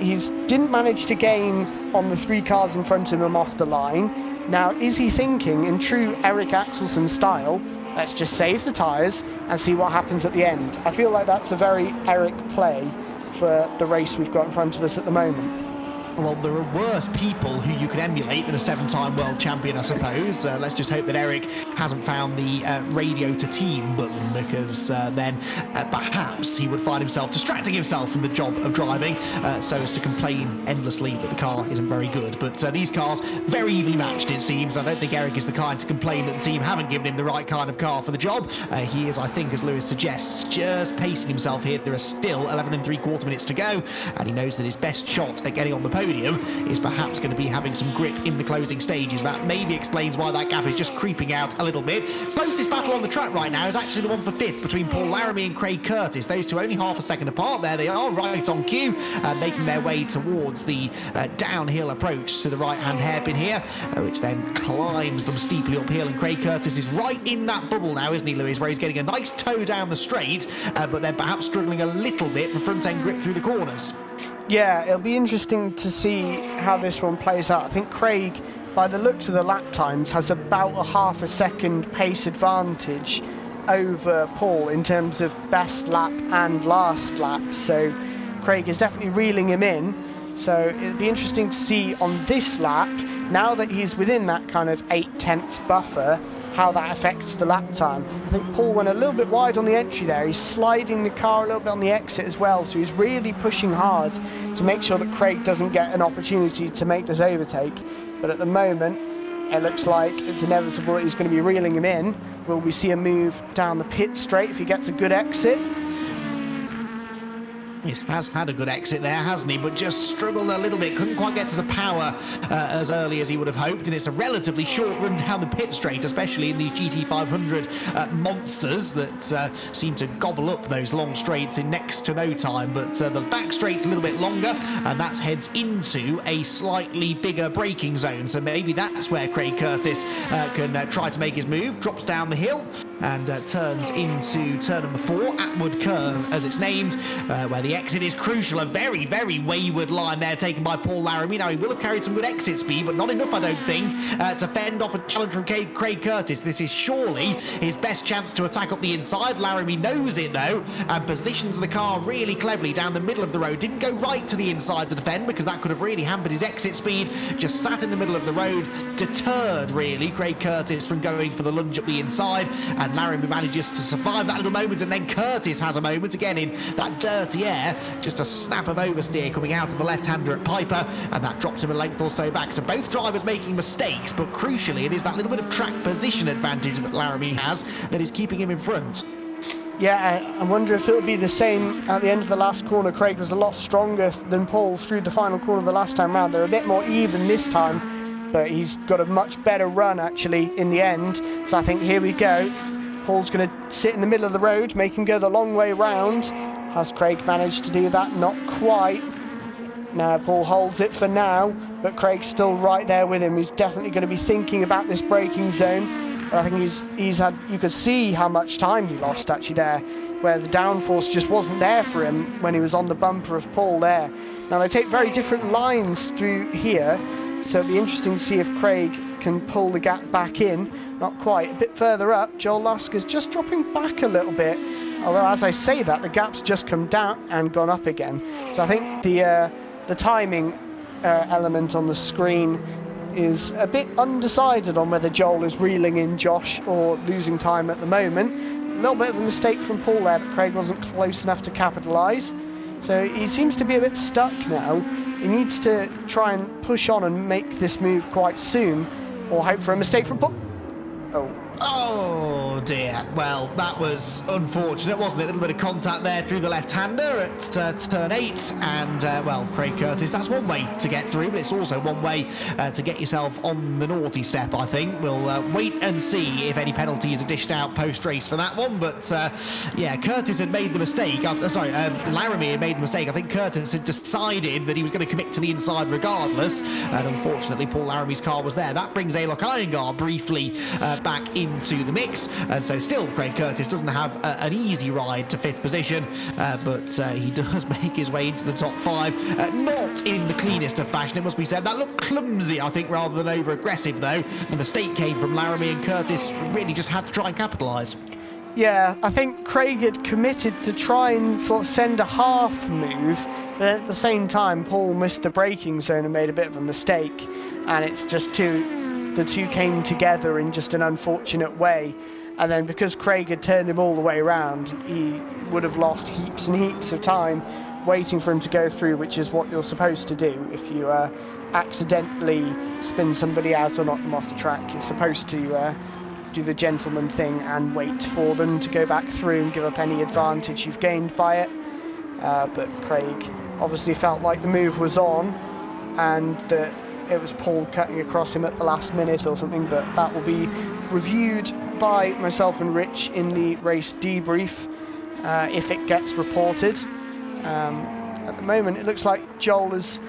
He's didn't manage to gain on the 3 cars in front of him off the line. Now, is he thinking in true Eric Axelsen style, let's just save the tyres and see what happens at the end? I feel like that's a very Eric play for the race we've got in front of us at the moment. Well, there are worse people who you could emulate than a 7-time world champion, I suppose. Let's just hope that Eric hasn't found the radio to team button, because then perhaps he would find himself distracting himself from the job of driving so as to complain endlessly that the car isn't very good. But these cars, very evenly matched, it seems. I don't think Eric is the kind to complain that the team haven't given him the right kind of car for the job. He is, I think, as Lewis suggests, just pacing himself here. There are still 11 3/4 minutes to go, and he knows that his best shot at getting on the podium is perhaps going to be having some grip in the closing stages. That maybe explains why that gap is just creeping out a little bit. Closest battle on the track right now is actually the one for 5th between Paul Laramie and Craig Curtis. Those two only half a second apart there. They are right on cue, making their way towards the downhill approach to the right-hand hairpin here, which then climbs them steeply uphill. And Craig Curtis is right in that bubble now, isn't he, Lewis, where he's getting a nice toe down the straight, but then perhaps struggling a little bit for front-end grip through the corners. Yeah, it'll be interesting to see how this one plays out. I think Craig, by the looks of the lap times, has about a half a second pace advantage over Paul in terms of best lap and last lap. So Craig is definitely reeling him in. So it'll be interesting to see on this lap, now that he's within that kind of 8/10 buffer, how that affects the lap time. I think Paul went a little bit wide on the entry there. He's sliding the car a little bit on the exit as well, so he's really pushing hard to make sure that Craig doesn't get an opportunity to make this overtake. But at the moment, it looks like it's inevitable that he's going to be reeling him in. Will we see a move down the pit straight if he gets a good exit? He has had a good exit there, hasn't he? But just struggled a little bit. Couldn't quite get to the power as early as he would have hoped. And it's a relatively short run down the pit straight, especially in these GT500 monsters that seem to gobble up those long straights in next to no time. But the back straight's a little bit longer, and that heads into a slightly bigger braking zone. So maybe that's where Craig Curtis can try to make his move. Drops down the hill. and turns into turn number 4, Atwood Curve as it's named, where the exit is crucial. A very, very wayward line there taken by Paul Laramie. Now, he will have carried some good exit speed, but not enough, I don't think, to fend off a challenge from Craig Curtis. This is surely his best chance to attack up the inside. Laramie knows it, though, and positions the car really cleverly down the middle of the road. Didn't go right to the inside to defend, because that could have really hampered his exit speed. Just sat in the middle of the road, deterred, really, Craig Curtis from going for the lunge up the inside, and Laramie manages to survive that little moment, and then Curtis has a moment, again in that dirty air, just a snap of oversteer coming out of the left-hander at Piper, and that drops him a length or so back. So both drivers making mistakes, but crucially it is that little bit of track position advantage that Laramie has that is keeping him in front. Yeah, I wonder if it'll be the same at the end of the last corner. Craig was a lot stronger than Paul through the final corner the last time round. They're a bit more even this time, but he's got a much better run actually in the end. So I think here we go. Paul's going to sit in the middle of the road, make him go the long way round. Has Craig managed to do that? Not quite. Now Paul holds it for now, but Craig's still right there with him. He's definitely going to be thinking about this braking zone. I think he's had, you could see how much time he lost actually there, where the downforce just wasn't there for him when he was on the bumper of Paul there. Now they take very different lines through here, so it'll be interesting to see if Craig can pull the gap back in. Not quite. A bit further up, Joel Lasker's just dropping back a little bit, although as I say that, the gap's just come down and gone up again. So I think the timing element on the screen is a bit undecided on whether Joel is reeling in Josh or losing time at the moment. A little bit of a mistake from Paul there, but Craig wasn't close enough to capitalise. So he seems to be a bit stuck now. He needs to try and push on and make this move quite soon, or hope for a mistake from Paul. Oh dear. Well, that was unfortunate, wasn't it? A little bit of contact there through the left-hander at turn 8, and well, Craig Curtis, that's one way to get through, but it's also one way to get yourself on the naughty step, I think. We'll wait and see if any penalties are dished out post-race for that one, but yeah, Curtis had made the mistake. Laramie had made the mistake. I think Curtis had decided that he was going to commit to the inside regardless, and unfortunately Paul Laramie's car was there. That brings Alok Iyengar briefly back into the mix, and so still Craig Curtis doesn't have an easy ride to 5th position, but he does make his way into the top 5, not in the cleanest of fashion, it must be said. That looked clumsy, I think, rather than over aggressive, though. The mistake came from Laramie, and Curtis really just had to try and capitalise. Yeah, I think Craig had committed to try and sort of send a half move, but at the same time Paul missed the braking zone and made a bit of a mistake, and it's just the two came together in just an unfortunate way. And then because Craig had turned him all the way around, he would have lost heaps and heaps of time waiting for him to go through, which is what you're supposed to do if you accidentally spin somebody out or knock them off the track. You're supposed to do the gentleman thing and wait for them to go back through and give up any advantage you've gained by it. But Craig obviously felt like the move was on, and that it was Paul cutting across him at the last minute or something, but that will be reviewed by myself and Rich in the race debrief if it gets reported. At the moment it looks like Joel is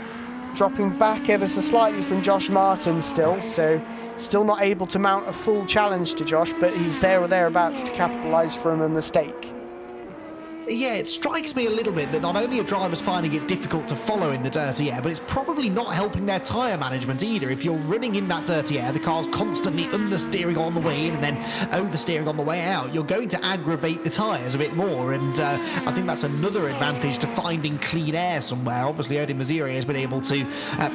dropping back ever so slightly from Josh Martin still, so still not able to mount a full challenge to Josh, but he's there or thereabouts to capitalise from a mistake. Yeah, it strikes me a little bit that not only are drivers finding it difficult to follow in the dirty air, but it's probably not helping their tyre management either. If you're running in that dirty air, the car's constantly understeering on the way in and then oversteering on the way out, you're going to aggravate the tyres a bit more, and I think that's another advantage to finding clean air somewhere. Obviously, Odin Maziri has been able to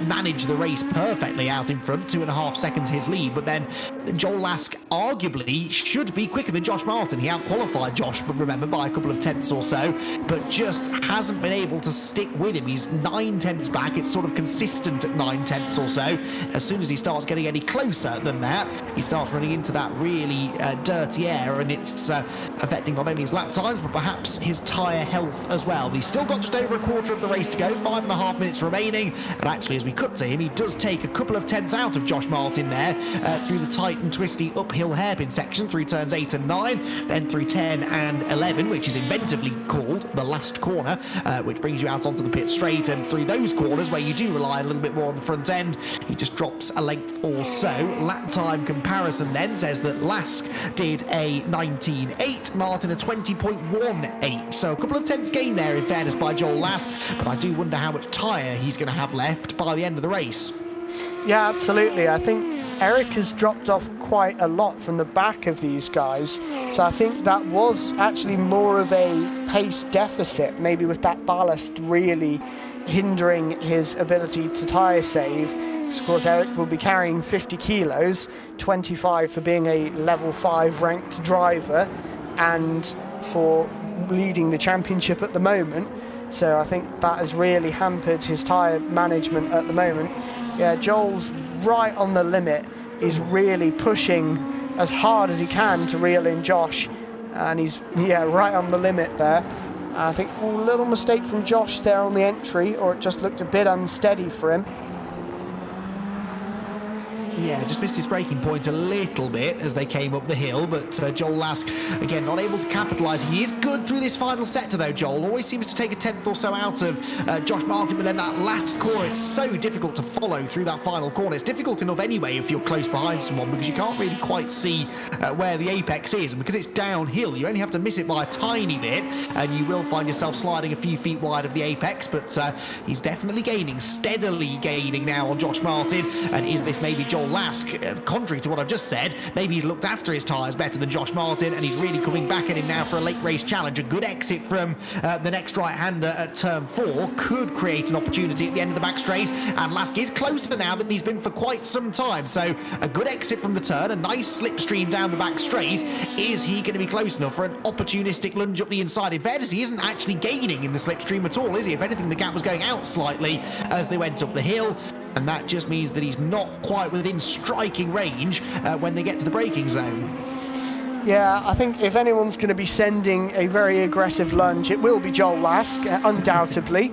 manage the race perfectly out in front, 2.5 seconds his lead, but then Joel Lask arguably should be quicker than Josh Martin. He out-qualified Josh, but remember, by a couple of tenths or so, but just hasn't been able to stick with him. He's 9 tenths back. It's sort of consistent at 9 tenths or so. As soon as he starts getting any closer than that, he starts running into that really dirty air, and it's affecting not only his lap times, but perhaps his tyre health as well. But he's still got just over a quarter of the race to go, 5.5 minutes remaining, and actually as we cut to him, he does take a couple of tenths out of Josh Martin there through the tight and twisty uphill hairpin section through turns 8 and 9, then through 10 and 11, which is inventively called the last corner, which brings you out onto the pit straight, and through those corners where you do rely a little bit more on the front end, he just drops a length or so. Lap time comparison then says that Lask did a 19.8, Martin a 20.18, so a couple of tenths gain there in fairness by Joel Lask, but I do wonder how much tyre he's going to have left by the end of the race. Yeah, absolutely. I think Eric has dropped off quite a lot from the back of these guys, so I think that was actually more of a pace deficit, maybe with that ballast really hindering his ability to tyre save. Of course, Eric will be carrying 50 kilos, 25 for being a level 5 ranked driver and for leading the championship at the moment, so I think that has really hampered his tyre management at the moment. Yeah, Joel's right on the limit. He's really pushing as hard as he can to reel in Josh, and he's right on the limit there. I think a little mistake from Josh there on the entry, or it just looked a bit unsteady for him. Yeah, just missed his braking point a little bit as they came up the hill, but Joel Lask, again, not able to capitalise. He is good through this final sector, though, Joel. Always seems to take a tenth or so out of Josh Martin, but then that last corner, it's so difficult to follow through that final corner. It's difficult enough anyway if you're close behind someone, because you can't really quite see where the apex is, and because it's downhill, you only have to miss it by a tiny bit, and you will find yourself sliding a few feet wide of the apex, but he's definitely gaining, steadily gaining now on Josh Martin, and is this maybe Joel Lask, contrary to what I've just said, maybe he's looked after his tyres better than Josh Martin, and he's really coming back at him now for a late race challenge. A good exit from the next right-hander at turn 4 could create an opportunity at the end of the back straight, and Lask is closer now than he's been for quite some time, so a good exit from the turn, a nice slipstream down the back straight. Is he going to be close enough for an opportunistic lunge up the inside? In fairness, he isn't actually gaining in the slipstream at all, is he? If anything, the gap was going out slightly as they went up the hill, and that just means that he's not quite within striking range when they get to the braking zone. Yeah, I think if anyone's going to be sending a very aggressive lunge, it will be Joel Lask, undoubtedly.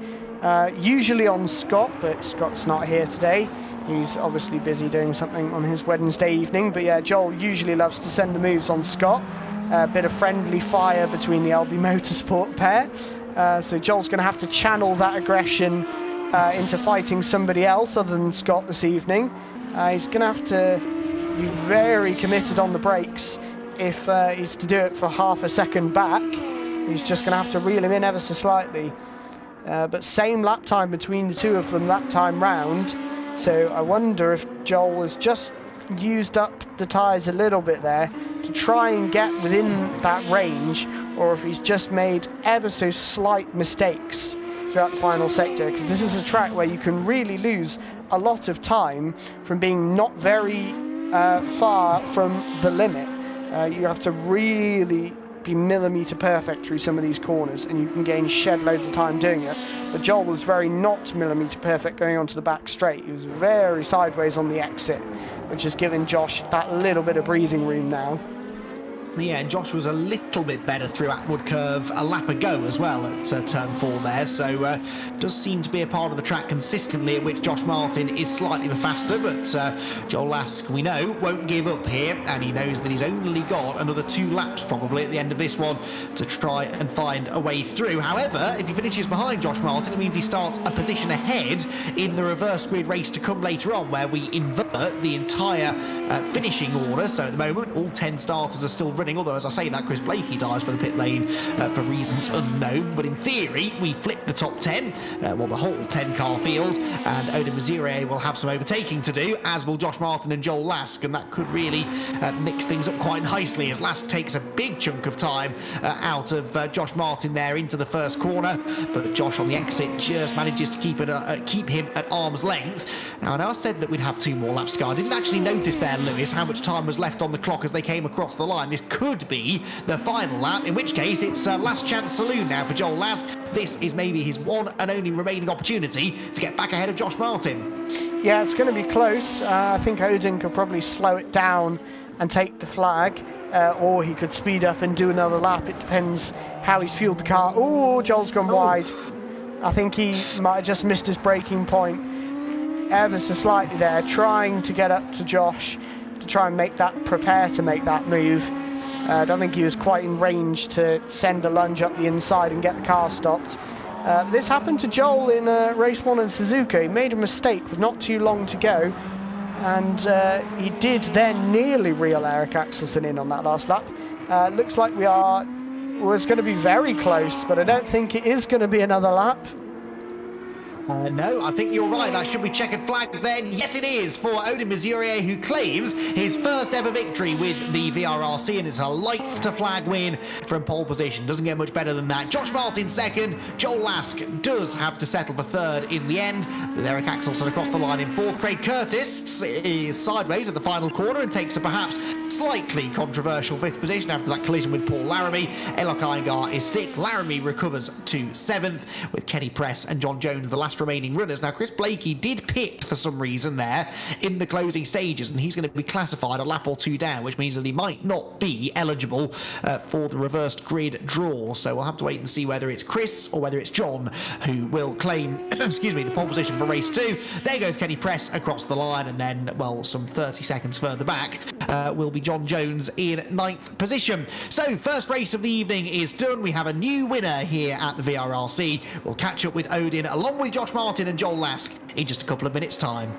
Usually on Scott, but Scott's not here today. He's obviously busy doing something on his Wednesday evening, but yeah, Joel usually loves to send the moves on Scott. A bit of friendly fire between the LB Motorsport pair. So Joel's going to have to channel that aggression into fighting somebody else other than Scott this evening. He's going to have to be very committed on the brakes if he's to do it for half a second back. He's just going to have to reel him in ever so slightly. But same lap time between the two of them that time round. So I wonder if Joel has just used up the tyres a little bit there to try and get within that range, or if he's just made ever so slight mistakes throughout the final sector, because this is a track where you can really lose a lot of time from being not very far from the limit. You have to really be millimetre perfect through some of these corners, and you can gain shed loads of time doing it. But Joel was very not millimetre perfect going onto the back straight. He was very sideways on the exit, which has given Josh that little bit of breathing room now. Yeah, and Josh was a little bit better through Atwood Curve a lap ago as well at turn 4 there, so does seem to be a part of the track consistently at which Josh Martin is slightly the faster, but Joel Lask, we know, won't give up here, and he knows that he's only got another 2 laps probably at the end of this one to try and find a way through. However, if he finishes behind Josh Martin, it means he starts a position ahead in the reverse grid race to come later on, where we invert the entire finishing order. So at the moment, all 10 starters are still running, although as I say that, Chris Blakey dies for the pit lane for reasons unknown, but in theory we flip the top 10, well, the whole 10 car field, and Odin Mazire will have some overtaking to do, as will Josh Martin and Joel Lask, and that could really mix things up quite nicely, as Lask takes a big chunk of time out of Josh Martin there into the first corner, but Josh on the exit just manages to keep him at arm's length. Now, I know I said that we'd have 2 more laps to go. I didn't actually notice there, Lewis, how much time was left on the clock as they came across the line. This could be the final lap, in which case it's last chance saloon now for Joel Lask. This is maybe his one and only remaining opportunity to get back ahead of Josh Martin. Yeah, it's going to be close. I think Odin could probably slow it down and take the flag, or he could speed up and do another lap. It depends how he's fueled the car. Oh, Joel's gone wide. I think he might have just missed his braking point ever so slightly there, trying to get up to Josh to try and prepare to make that move. I don't think he was quite in range to send a lunge up the inside and get the car stopped. This happened to Joel in race 1 in Suzuka. He made a mistake with not too long to go, and he did then nearly reel Eric Axelsen in on that last lap. Looks like was going to be very close, but I don't think it is going to be another lap. No, I think you're right. That should be checkered flag then. Yes, it is for Odin Mazurier, who claims his first ever victory with the VRRC, and it's a lights to flag win from pole position. Doesn't get much better than that. Josh Martin second. Joel Lask does have to settle for third in the end, with Eric Axelsen across the line in fourth. Craig Curtis is sideways at the final corner and takes a perhaps slightly controversial fifth position after that collision with Paul Laramie. Elok Iyengar is sixth. Laramie recovers to seventh, with Kenny Press and John Jones the last remaining runners. Now, Chris Blakey did pit for some reason there in the closing stages, and he's going to be classified a lap or two down, which means that he might not be eligible for the reversed grid draw. So we'll have to wait and see whether it's Chris or whether it's John who will claim excuse me, the pole position for race 2. There goes Kenny Press across the line, and then, well, some 30 seconds further back will be John Jones in ninth position. So first race of the evening is done. We have a new winner here at the VRRC. We'll catch up with Odin along with Josh Martin and Joel Lask in just a couple of minutes' time.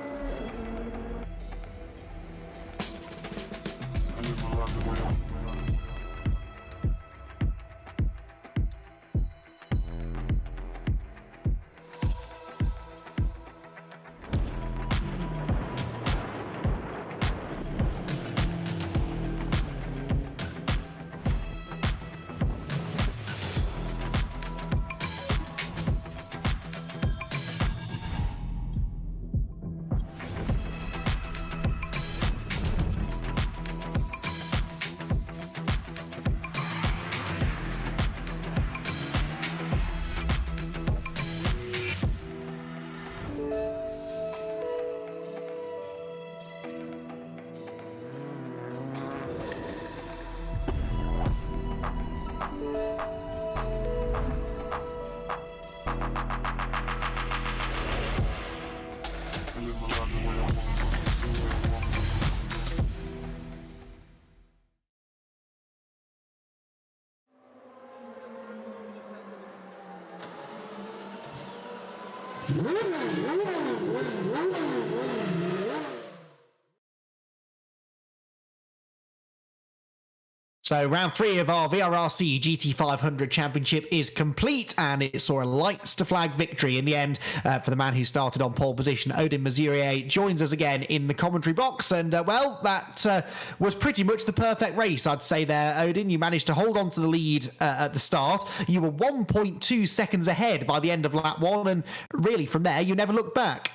So round 3 of our VRRC GT500 Championship is complete, and it saw a lights to flag victory in the end for the man who started on pole position. Odin Mazurier joins us again in the commentary box, and well, that was pretty much the perfect race, I'd say there, Odin. You managed to hold on to the lead at the start. You were 1.2 seconds ahead by the end of lap 1, and really from there you never looked back.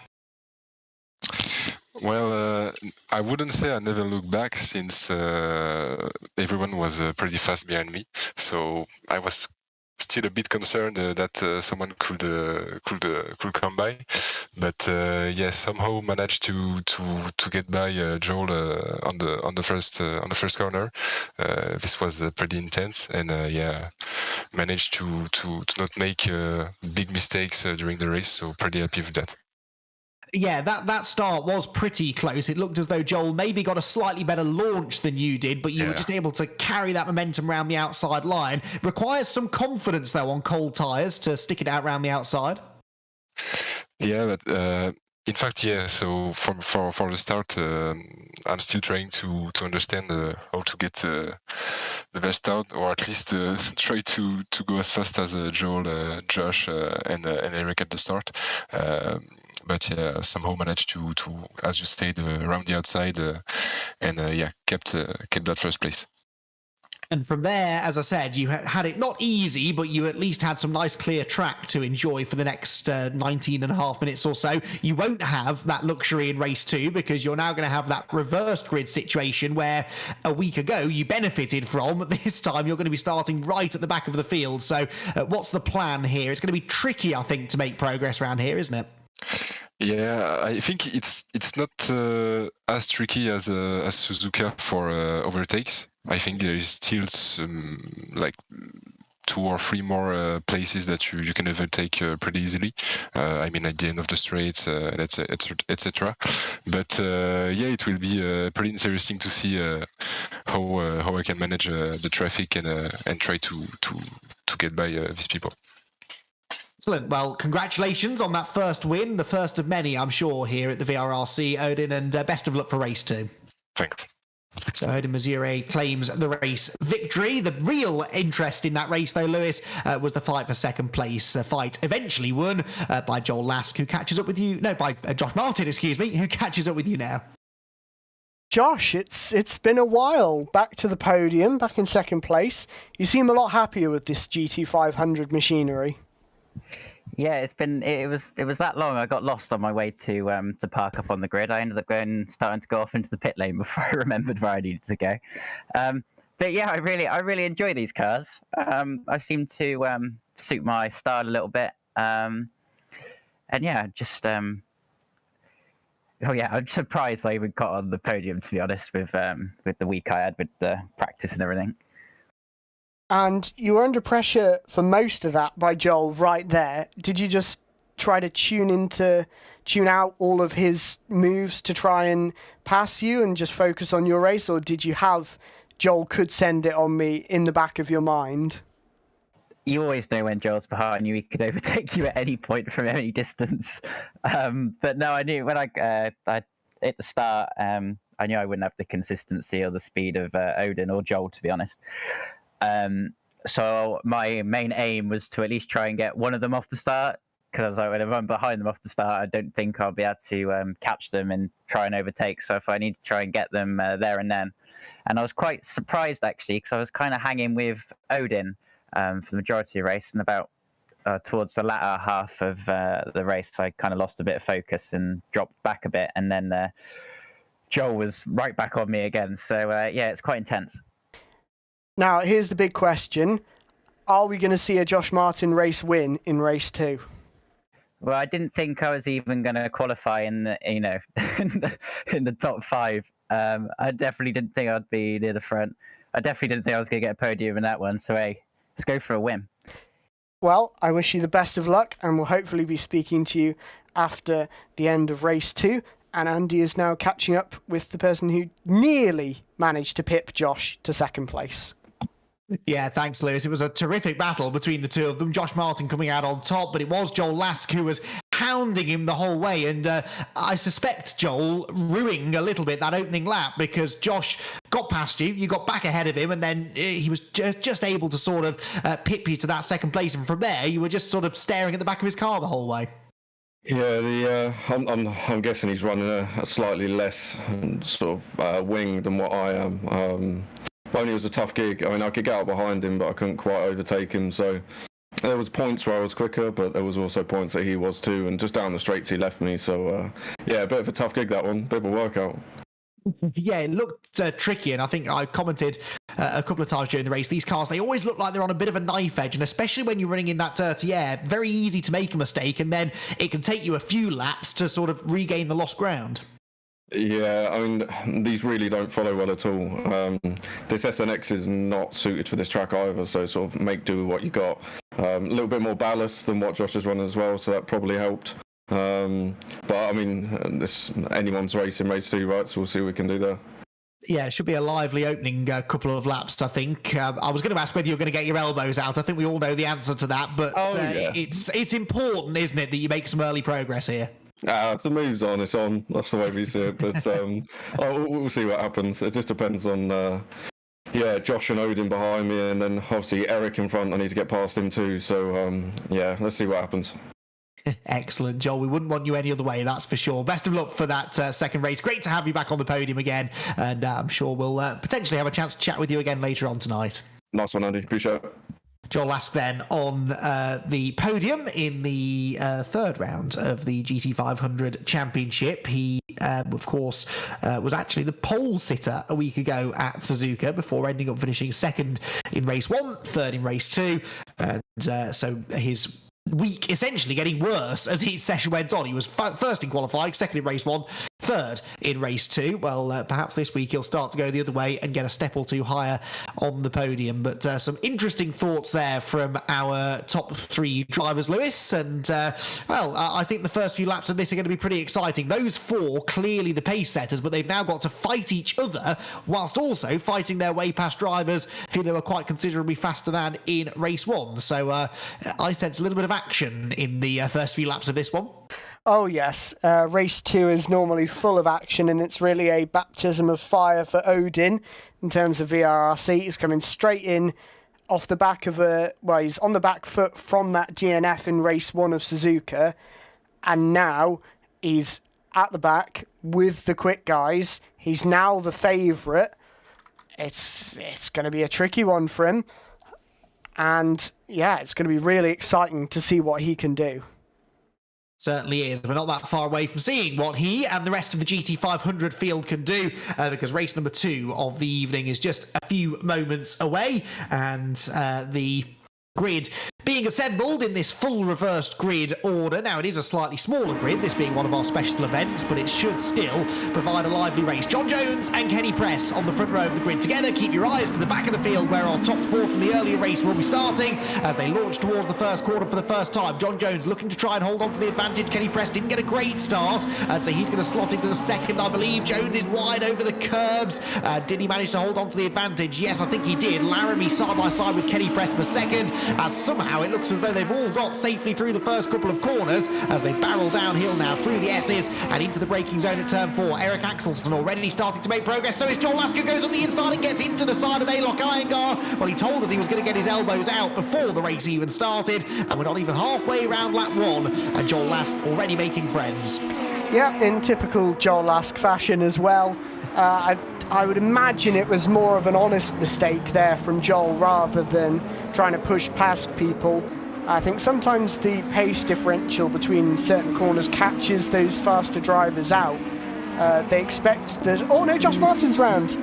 Well, I wouldn't say I never looked back, since everyone was pretty fast behind me. So I was still a bit concerned that someone could come by, but yeah, somehow managed to get by Joel on the first corner. This was pretty intense, and yeah, managed to not make big mistakes during the race. So pretty happy with that. Yeah, that start was pretty close. It looked as though Joel maybe got a slightly better launch than you did, but you were just able to carry that momentum around the outside line. Requires some confidence, though, on cold tyres to stick it out around the outside. Yeah, but in fact, yeah. So for the start, I'm still trying to understand how to get the best out, or at least try to go as fast as Joel, Josh, and Eric at the start. But yeah, somehow managed to as you said, around the outside, and yeah, kept that first place. And from there, as I said, you had it not easy, but you at least had some nice clear track to enjoy for the next 19 and a half minutes or so. You won't have that luxury in race 2, because you're now going to have that reversed grid situation where a week ago you benefited from. This time you're going to be starting right at the back of the field. So what's the plan here? It's going to be tricky, I think, to make progress around here, isn't it? Yeah, I think it's not as tricky as Suzuka for overtakes. I think there is still some two or three more places that you can overtake pretty easily. I mean, at the end of the straight, etc. But yeah, it will be pretty interesting to see how I can manage the traffic and try to get by these people. Excellent. Well, congratulations on that first win, the first of many, I'm sure, here at the VRRC, Odin, and best of luck for race 2. Thanks. So Odin Mazure claims the race victory. The real interest in that race, though, Lewis, was the fight for second place. A fight eventually won by Joel Lask, who catches up with you. No, by Josh Martin, excuse me, who catches up with you now. Josh, it's been a while. Back to the podium, back in second place. You seem a lot happier with this GT500 machinery. Yeah, it was that long. I got lost on my way to park up on the grid. I ended up starting to go off into the pit lane before I remembered where I needed to go. But yeah, I really enjoy these cars. I seem to suit my style a little bit. And yeah, just I'm surprised I even got on the podium, to be honest, with the week I had with the practice and everything. And you were under pressure for most of that by Joel right there. Did you just try to tune out all of his moves to try and pass you and just focus on your race? Or did you have Joel could send it on me in the back of your mind? You always know when Joel's behind you, he could overtake you at any point from any distance. But no, I knew when I hit the start, I knew I wouldn't have the consistency or the speed of Odin or Joel, to be honest. So my main aim was to at least try and get one of them off the start, because I was like, if I'm behind them off the start, I don't think I'll be able to catch them and try and overtake. So if I need to try and get them there and then. And I was quite surprised, actually, because I was kind of hanging with Odin for the majority of the race, and about towards the latter half of the race, I kind of lost a bit of focus and dropped back a bit, and then Joel was right back on me again. So yeah, it's quite intense. Now, here's the big question. Are we going to see a Josh Martin race win in race 2? Well, I didn't think I was even going to qualify in the, in the top 5. I definitely didn't think I'd be near the front. I definitely didn't think I was going to get a podium in that one. So, hey, let's go for a win. Well, I wish you the best of luck, and we'll hopefully be speaking to you after the end of race 2. And Andy is now catching up with the person who nearly managed to pip Josh to second place. Yeah, thanks, Lewis. It was a terrific battle between the two of them. Josh Martin coming out on top, but it was Joel Lask who was hounding him the whole way. And I suspect Joel ruining a little bit that opening lap, because Josh got past you, you got back ahead of him, and then he was just able to sort of pip you to that second place. And from there, you were just sort of staring at the back of his car the whole way. Yeah, I'm guessing he's running a slightly less sort of wing than what I am. Only it was a tough gig. I mean, I could get out behind him, but I couldn't quite overtake him. So there was points where I was quicker, but there was also points that he was too. And just down the straights, he left me. So yeah, a bit of a tough gig, that one. Bit of a workout. Yeah, it looked tricky, and I think I commented a couple of times during the race, these cars, they always look like they're on a bit of a knife edge, and especially when you're running in that dirty air, very easy to make a mistake, and then it can take you a few laps to sort of regain the lost ground. Yeah, I mean, these really don't follow well at all. This SNX is not suited for this track either, so sort of make do with what you got. A little bit more ballast than what Josh has run as well, so that probably helped. But I mean, this anyone's race in race 2, right? So we'll see what we can do there. Yeah, it should be a lively opening couple of laps, I think. I was going to ask whether you're going to get your elbows out. I think we all know the answer to that, but yeah. It's important, isn't it, that you make some early progress here? If the move's on, it's on. That's the way we see it. But we'll see what happens. It just depends on, Josh and Odin behind me, and then obviously Eric in front. I need to get past him too. So, let's see what happens. Excellent, Joel. We wouldn't want you any other way, that's for sure. Best of luck for that second race. Great to have you back on the podium again, and I'm sure we'll potentially have a chance to chat with you again later on tonight. Nice one, Andy. Appreciate it. Joel Lask then on the podium in the third round of the GT500 Championship. He, of course, was actually the pole sitter a week ago at Suzuka before ending up finishing second in race 1, third in race 2. And so his week essentially getting worse as each session went on. He was first in qualifying, second in race 1, third in race 2. Well, perhaps this week he'll start to go the other way and get a step or two higher on the podium. But some interesting thoughts there from our top 3 drivers, Lewis. And, I think the first few laps of this are going to be pretty exciting. Those 4 clearly the pace setters, but they've now got to fight each other whilst also fighting their way past drivers who they were quite considerably faster than in race 1. So I sense a little bit of action in the first few laps of this one. Oh yes, race 2 is normally full of action, and it's really a baptism of fire for Odin in terms of VRRC. He's coming straight in off the back of he's on the back foot from that DNF in race 1 of Suzuka, and now he's at the back with the quick guys. He's now the favourite. It's going to be a tricky one for him, and yeah, it's going to be really exciting to see what he can do. Certainly is. We're not that far away from seeing what he and the rest of the GT500 field can do, because race number 2 of the evening is just a few moments away, and the grid being assembled in this full reversed grid order. Now, it is a slightly smaller grid, this being one of our special events, but it should still provide a lively race. John Jones and Kenny Press on the front row of the grid together. Keep your eyes to the back of the field where our top 4 from the earlier race will be starting as they launch towards the first quarter for the first time. John Jones looking to try and hold on to the advantage. Kenny Press didn't get a great start, and so he's going to slot into the second, I believe. Jones is wide over the curbs. Did he manage to hold on to the advantage? Yes, I think he did. Laramie side by side with Kenny Press for second, as somehow it looks as though they've all got safely through the first couple of corners as they barrel downhill now through the S's and into the braking zone at turn 4. Eric Axelsson already starting to make progress. So is Joel Lasker, goes on the inside and gets into the side of Alok Iyengar. Well, he told us he was going to get his elbows out before the race even started, and we're not even halfway around lap 1 and Joel Lask already making friends. Yeah, in typical Joel Lask fashion as well. I would imagine it was more of an honest mistake there from Joel rather than trying to push past people. I think sometimes the pace differential between certain corners catches those faster drivers out. They expect that... Oh no, Josh Martin's round.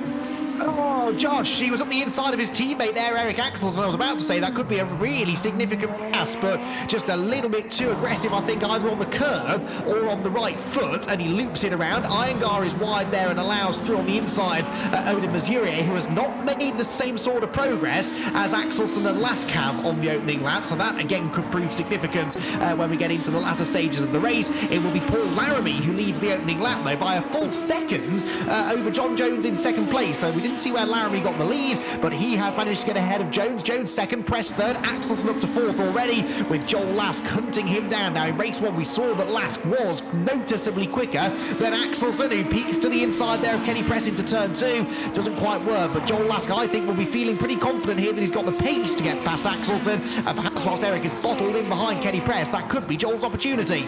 Oh, Josh, he was on the inside of his teammate there, Eric Axelsson. I was about to say that could be a really significant pass, but just a little bit too aggressive, I think, either on the curb or on the right foot, and he loops it around. Iyengar is wide there and allows through on the inside Odin Mazurier, who has not made the same sort of progress as Axelsson and Lask have on the opening lap, so that again could prove significant when we get into the latter stages of the race. It will be Paul Laramie who leads the opening lap, though, by a full second over John Jones in second place. So we didn't see where Laramie got the lead, but he has managed to get ahead of Jones. Jones second, Press third, Axelsson up to fourth already, with Joel Lask hunting him down. Now in race 1 we saw that Lask was noticeably quicker than Axelsson, who peeks to the inside there of Kenny Press into turn 2. Doesn't quite work, but Joel Lask, I think, will be feeling pretty confident here that he's got the pace to get past Axelsson, and perhaps whilst Eric is bottled in behind Kenny Press, that could be Joel's opportunity.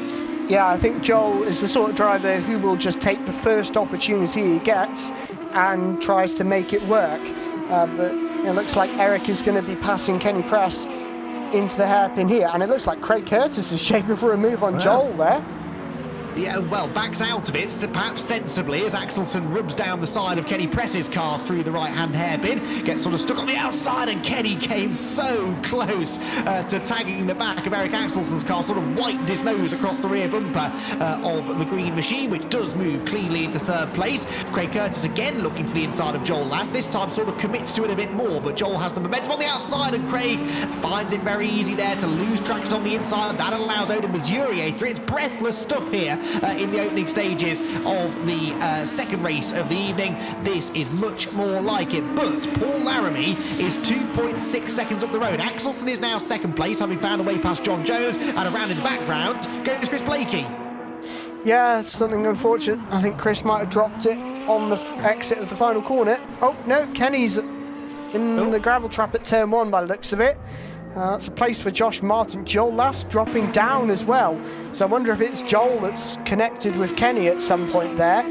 Yeah, I think Joel is the sort of driver who will just take the first opportunity he gets and tries to make it work. But it looks like Eric is going to be passing Kenny Press into the hairpin here, and it looks like Craig Curtis is shaping for a move on Joel there. Yeah, well, backs out of it, perhaps sensibly, as Axelsson rubs down the side of Kenny Press's car through the right-hand hairpin, gets sort of stuck on the outside, and Kenny came so close to tagging the back of Eric Axelsson's car, sort of wiped his nose across the rear bumper of the green machine, which does move cleanly into third place. Craig Curtis again looking to the inside of Joel Lask, this time sort of commits to it a bit more, but Joel has the momentum on the outside, and Craig finds it very easy there to lose traction on the inside. That allows Odin Mazurier through. It's breathless stuff here in the opening stages of the second race of the evening. This is much more like it, but Paul Laramie is 2.6 seconds up the road. Axelsson is now second place, having found a way past John Jones, and around in the background goes Chris Blakey. Yeah, it's something unfortunate. I think Chris might have dropped it on the exit of the final corner. Oh no, Kenny's in the gravel trap at turn 1 by the looks of it. That's a place for Josh Martin. Joel Lask dropping down as well. So I wonder if it's Joel that's connected with Kenny at some point there.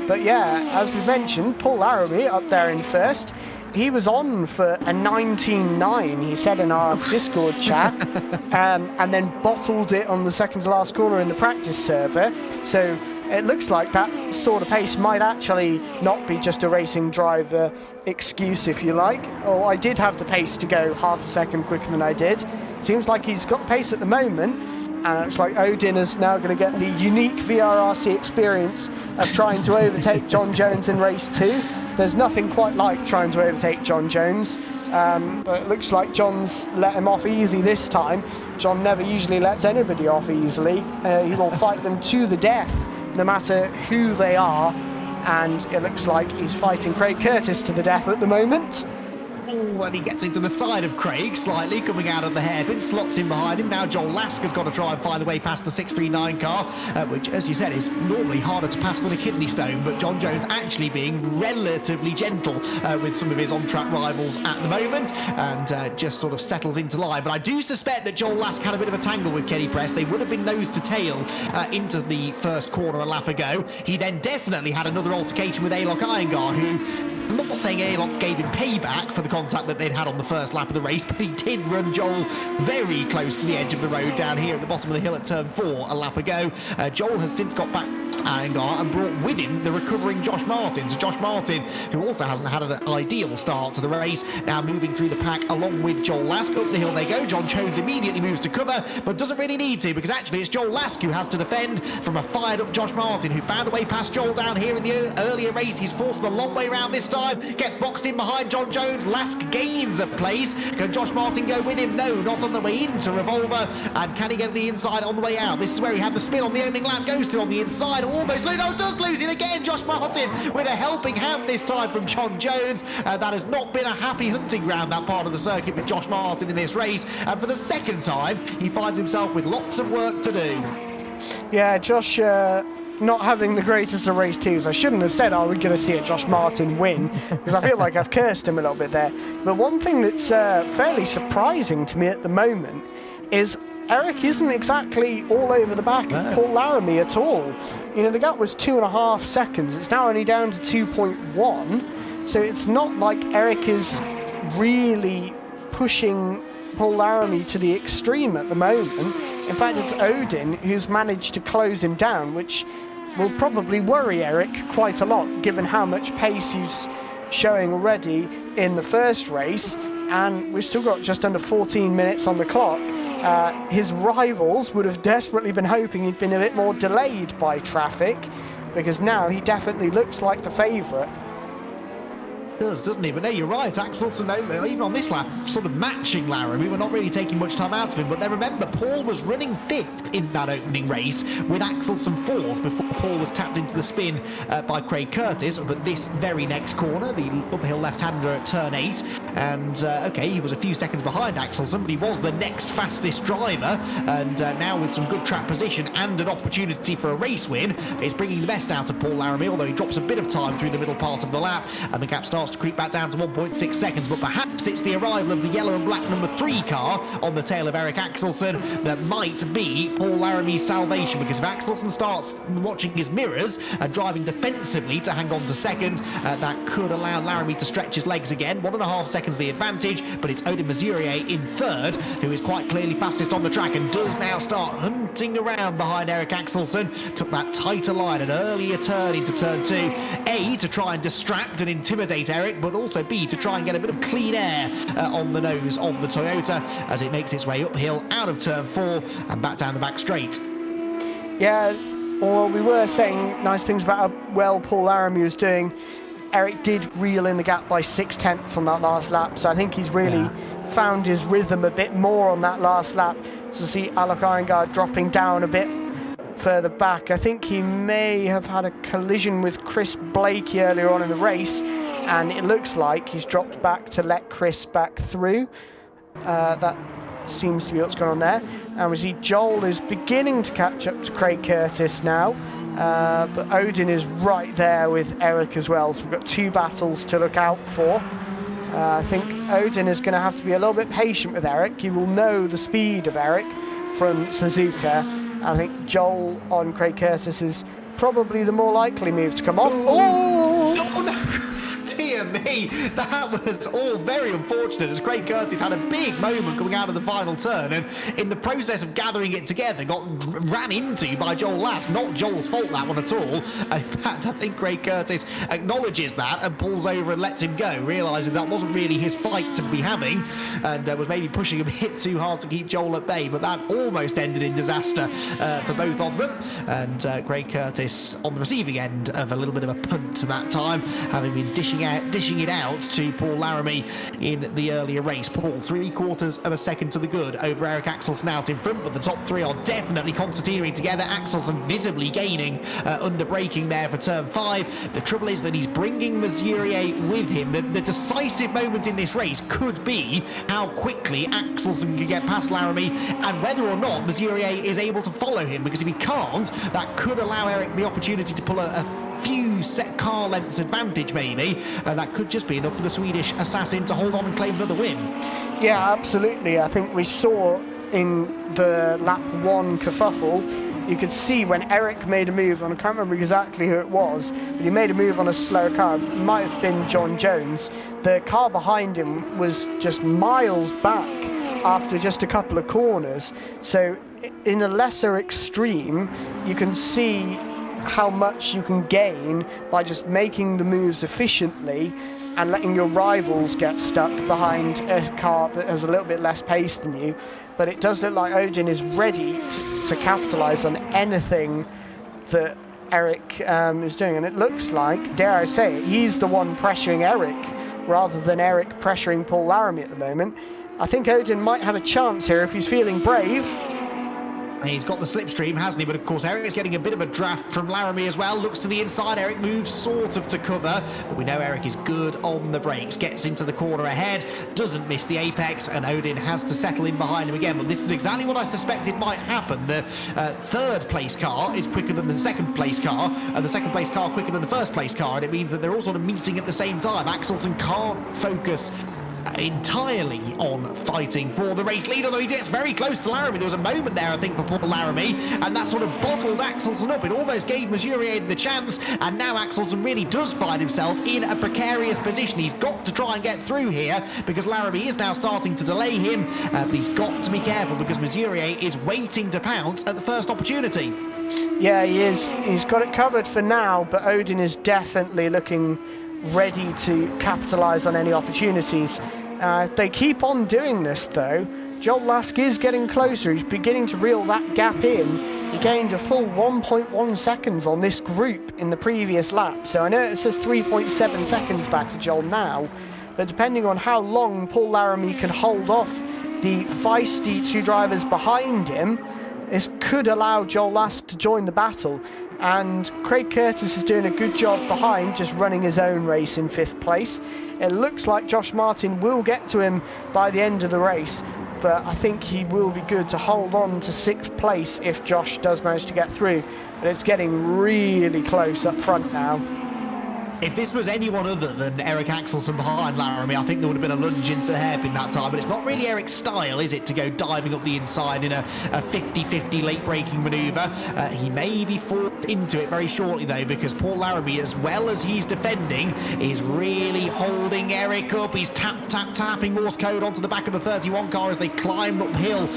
But yeah, as we mentioned, Paul Laramie up there in first. He was on for a 19.9, he said in our Discord chat, and then bottled it on the second to last corner in the practice server. So it looks like that sort of pace might actually not be just a racing driver excuse, if you like. Oh, I did have the pace to go half a second quicker than I did. Seems like he's got the pace at the moment, and it's like Odin is now going to get the unique VRRC experience of trying to overtake John Jones in race 2. There's nothing quite like trying to overtake John Jones, but it looks like John's let him off easy this time. John never usually lets anybody off easily. He will fight them to the death, no matter who they are, and it looks like he's fighting Craig Curtis to the death at the moment. And he gets into the side of Craig slightly, coming out of the hairpin, slots in behind him. Now Joel Laska's got to try and find a way past the 639 car, which, as you said, is normally harder to pass than a kidney stone, but John Jones actually being relatively gentle with some of his on-track rivals at the moment, and just sort of settles into line. But I do suspect that Joel Lask had a bit of a tangle with Kenny Press. They would have been nose to tail into the first corner a lap ago. He then definitely had another altercation with Alok Iyengar, who... I'm not saying Alok gave him payback for the contact that they'd had on the first lap of the race, but he did run Joel very close to the edge of the road down here at the bottom of the hill at turn 4 a lap ago. Joel has since got back Iyengar and brought with him the recovering Josh Martin. So Josh Martin, who also hasn't had an ideal start to the race, now moving through the pack along with Joel Lask. Up the hill they go. John Jones immediately moves to cover, but doesn't really need to, because actually it's Joel Lask who has to defend from a fired up Josh Martin, who found a way past Joel down here in the earlier race. He's forced the long way round this time, gets boxed in behind John Jones. Lask gains a place. Can Josh Martin go with him? No, not on the way into Revolver. And can he get the inside on the way out? This is where he had the spin on the opening lap, goes through on the inside, almost does lose it again. Josh Martin with a helping hand this time from John Jones. That has not been a happy hunting ground, that part of the circuit, for Josh Martin in this race, and for the second time he finds himself with lots of work to do. Yeah, Josh not having the greatest of race 2s. I shouldn't have said, are we going to see a Josh Martin win, because I feel like I've cursed him a little bit there. But one thing that's fairly surprising to me at the moment is Eric isn't exactly all over the back of Paul Laramie at all. You know, the gap was 2.5 seconds. It's now only down to 2.1. So it's not like Eric is really pushing Paul Laramie to the extreme at the moment. In fact, it's Odin who's managed to close him down, which will probably worry Eric quite a lot, given how much pace he's showing already in the first race. And we've still got just under 14 minutes on the clock. His rivals would have desperately been hoping he'd been a bit more delayed by traffic, because now he definitely looks like the favourite. Doesn't he? But no, you're right. Axelson, even on this lap, sort of matching Laramie. We're not really taking much time out of him. But then remember, Paul was running 5th in that opening race, with Axelson 4th before Paul was tapped into the spin by Craig Curtis. But this very next corner, the uphill left-hander at turn 8, and okay, he was a few seconds behind Axelson, but he was the next fastest driver. And now with some good track position and an opportunity for a race win, it's bringing the best out of Paul Laramie. Although he drops a bit of time through the middle part of the lap, and the gap starts to creep back down to 1.6 seconds, but perhaps it's the arrival of the yellow and black number 3 car on the tail of Eric Axelson that might be Paul Laramie's salvation, because if Axelson starts watching his mirrors and driving defensively to hang on to second, that could allow Laramie to stretch his legs again. 1.5 seconds the advantage, but it's Odin Mazurier in 3rd, who is quite clearly fastest on the track and does now start hunting around behind Eric Axelson. Took that tighter line, an earlier turn into turn 2, A, to try and distract and intimidate Eric, but also B, to try and get a bit of clean air on the nose of the Toyota as it makes its way uphill out of turn 4 and back down the back straight. Yeah, well, we were saying nice things about how well Paul Laramie was doing. Eric did reel in the gap by 0.6 on that last lap, so I think he's really found his rhythm a bit more on that last lap. So see Alok Iyengar dropping down a bit further back. I think he may have had a collision with Chris Blakey earlier on in the race, and it looks like he's dropped back to let Chris back through. That seems to be what's going on there. And we see Joel is beginning to catch up to Craig Curtis now, but Odin is right there with Eric as well, so we've got 2 battles to look out for. I think Odin is going to have to be a little bit patient with Eric. He will know the speed of Eric from Suzuka. I think Joel on Craig Curtis is probably the more likely move to come off. Oh no! Dear me, that was all very unfortunate as Craig Curtis had a big moment coming out of the final turn, and in the process of gathering it together got ran into by Joel Last. Not Joel's fault, that one at all. In fact, I think Craig Curtis acknowledges that and pulls over and lets him go, realising that wasn't really his fight to be having, and was maybe pushing a bit too hard to keep Joel at bay, but that almost ended in disaster for both of them, and Craig Curtis on the receiving end of a little bit of a punt that time, having been dishing it out to Paul Laramie in the earlier race. Paul, 3/4 of a second to the good over Eric Axelsen out in front, but the top three are definitely concertinaing together. Axelsen visibly gaining under braking there for turn 5. The trouble is that he's bringing Mesurier with him. The decisive moment in this race could be how quickly Axelsen can get past Laramie and whether or not Mesurier is able to follow him, because if he can't, that could allow Eric the opportunity to pull a few set car lengths advantage maybe, and that could just be enough for the Swedish assassin to hold on and claim another win. Yeah, absolutely. I think we saw in the lap 1 kerfuffle, you could see when Eric made a move, and I can't remember exactly who it was, but he made a move on a slower car. It might have been John Jones. The car behind him was just miles back after just a couple of corners. So in a lesser extreme, you can see how much you can gain by just making the moves efficiently and letting your rivals get stuck behind a car that has a little bit less pace than you. But it does look like Odin is ready to capitalise on anything that Eric is doing, and it looks like, dare I say it, he's the one pressuring Eric rather than Eric pressuring Paul Laramie at the moment. I think Odin might have a chance here if he's feeling brave. He's got the slipstream, hasn't he? But of course, Eric's getting a bit of a draft from Laramie as well. Looks to the inside. Eric moves sort of to cover, but we know Eric is good on the brakes. Gets into the corner ahead, doesn't miss the apex, and Odin has to settle in behind him again. But this is exactly what I suspected might happen. The third place car is quicker than the second place car, and the second place car quicker than the first place car, and it means that they're all sort of meeting at the same time. Axelsen can't focus entirely on fighting for the race lead, although he gets very close to Laramie. There was a moment there, I think, for Paul Laramie, and that sort of bottled Axelsen up. It almost gave Mesurier the chance, and now Axelsen really does find himself in a precarious position. He's got to try and get through here, because Laramie is now starting to delay him, but he's got to be careful, because Mesurier is waiting to pounce at the first opportunity. Yeah, he is. He's got it covered for now, but Odin is definitely looking ready to capitalise on any opportunities. They keep on doing this though. Joel Lask is getting closer. He's beginning to reel that gap in. He gained a full 1.1 seconds on this group in the previous lap. So I know it says 3.7 seconds back to Joel now, but depending on how long Paul Laramie can hold off the feisty two drivers behind him, this could allow Joel Lask to join the battle. And Craig Curtis is doing a good job behind, just running his own race in 5th place. It looks like Josh Martin will get to him by the end of the race, but I think he will be good to hold on to 6th place if Josh does manage to get through. But it's getting really close up front now. If this was anyone other than Eric Axelsen behind Laramie, I think there would have been a lunge into hairpin that time, but it's not really Eric's style, is it, to go diving up the inside in a 50-50 late braking manoeuvre. He may be forced into it very shortly, though, because Paul Laramie, as well as he's defending, is really holding Eric up. He's tapping Morse code onto the back of the 31 car as they climb uphill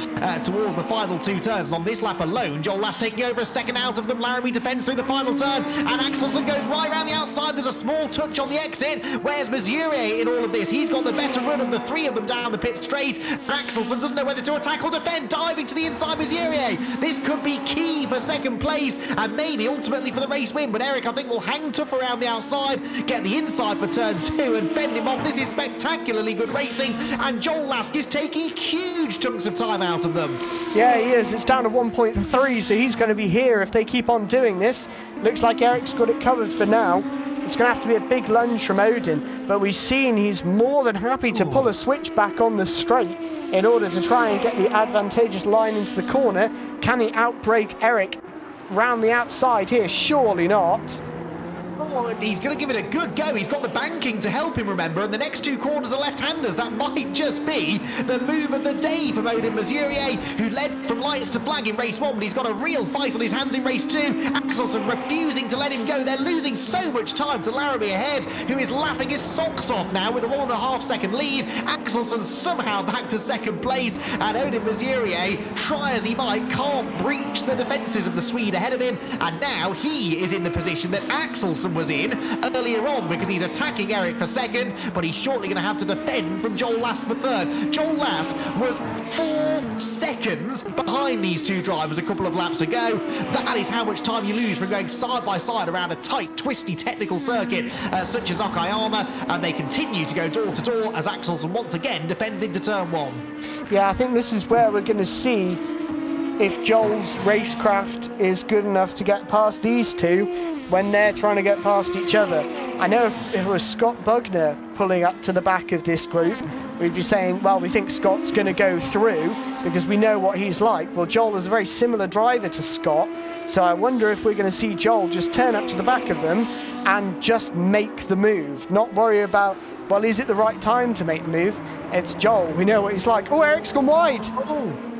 towards the final 2 turns. And on this lap alone, Joel Last taking over a second out of them. Laramie defends through the final turn, and Axelsen goes right around the outside. There's a small touch on the exit. Where's Mesurier in all of this? He's got the better run of the 3 of them down the pit straight. Axelsen doesn't know whether to attack or defend, diving to the inside Mesurier. This could be key for 2nd place and maybe ultimately for the race win, but Eric, I think, will hang tough around the outside, get the inside for turn 2 and fend him off. This is spectacularly good racing, and Joel Lask is taking huge chunks of time out of them. Yeah, he is. It's down to 1.3, so he's going to be here if they keep on doing this. Looks like Eric's got it covered for now. It's going to have to be a big lunge from Odin, but we've seen he's more than happy to pull a switch back on the straight in order to try and get the advantageous line into the corner. Can he outbrake Eric round the outside here? Surely not. Oh, he's going to give it a good go. He's got the banking to help him, remember, and the next two corners are left-handers. That might just be the move of the day from Odin Mesurier, who led from lights to flag in race 1, but he's got a real fight on his hands in race 2. Axelsen refusing to let him go. They're losing so much time to Laramie ahead, who is laughing his socks off now with a 1.5 second lead. Axelsen somehow back to second place, and Odin Mesurier, try as he might, can't breach the defences of the Swede ahead of him, and now he is in the position that Axelsen was in earlier on, because he's attacking Eric for second, but he's shortly going to have to defend from Joel Lask for third. Joel Lask was 4 seconds behind these two drivers a couple of laps ago. That is how much time you lose from going side by side around a tight, twisty technical circuit such as Okayama, and they continue to go door to door as Axelsen once again defends into turn 1. Yeah, I think this is where we're going to see if Joel's racecraft is good enough to get past these two when they're trying to get past each other. I know if it was Scott Bugner pulling up to the back of this group, we'd be saying, well, we think Scott's going to go through because we know what he's like. Well, Joel is a very similar driver to Scott, so I wonder if we're going to see Joel just turn up to the back of them and just make the move, not worry about, well, is it the right time to make the move? It's Joel, we know what he's like. Oh, Eric's gone wide.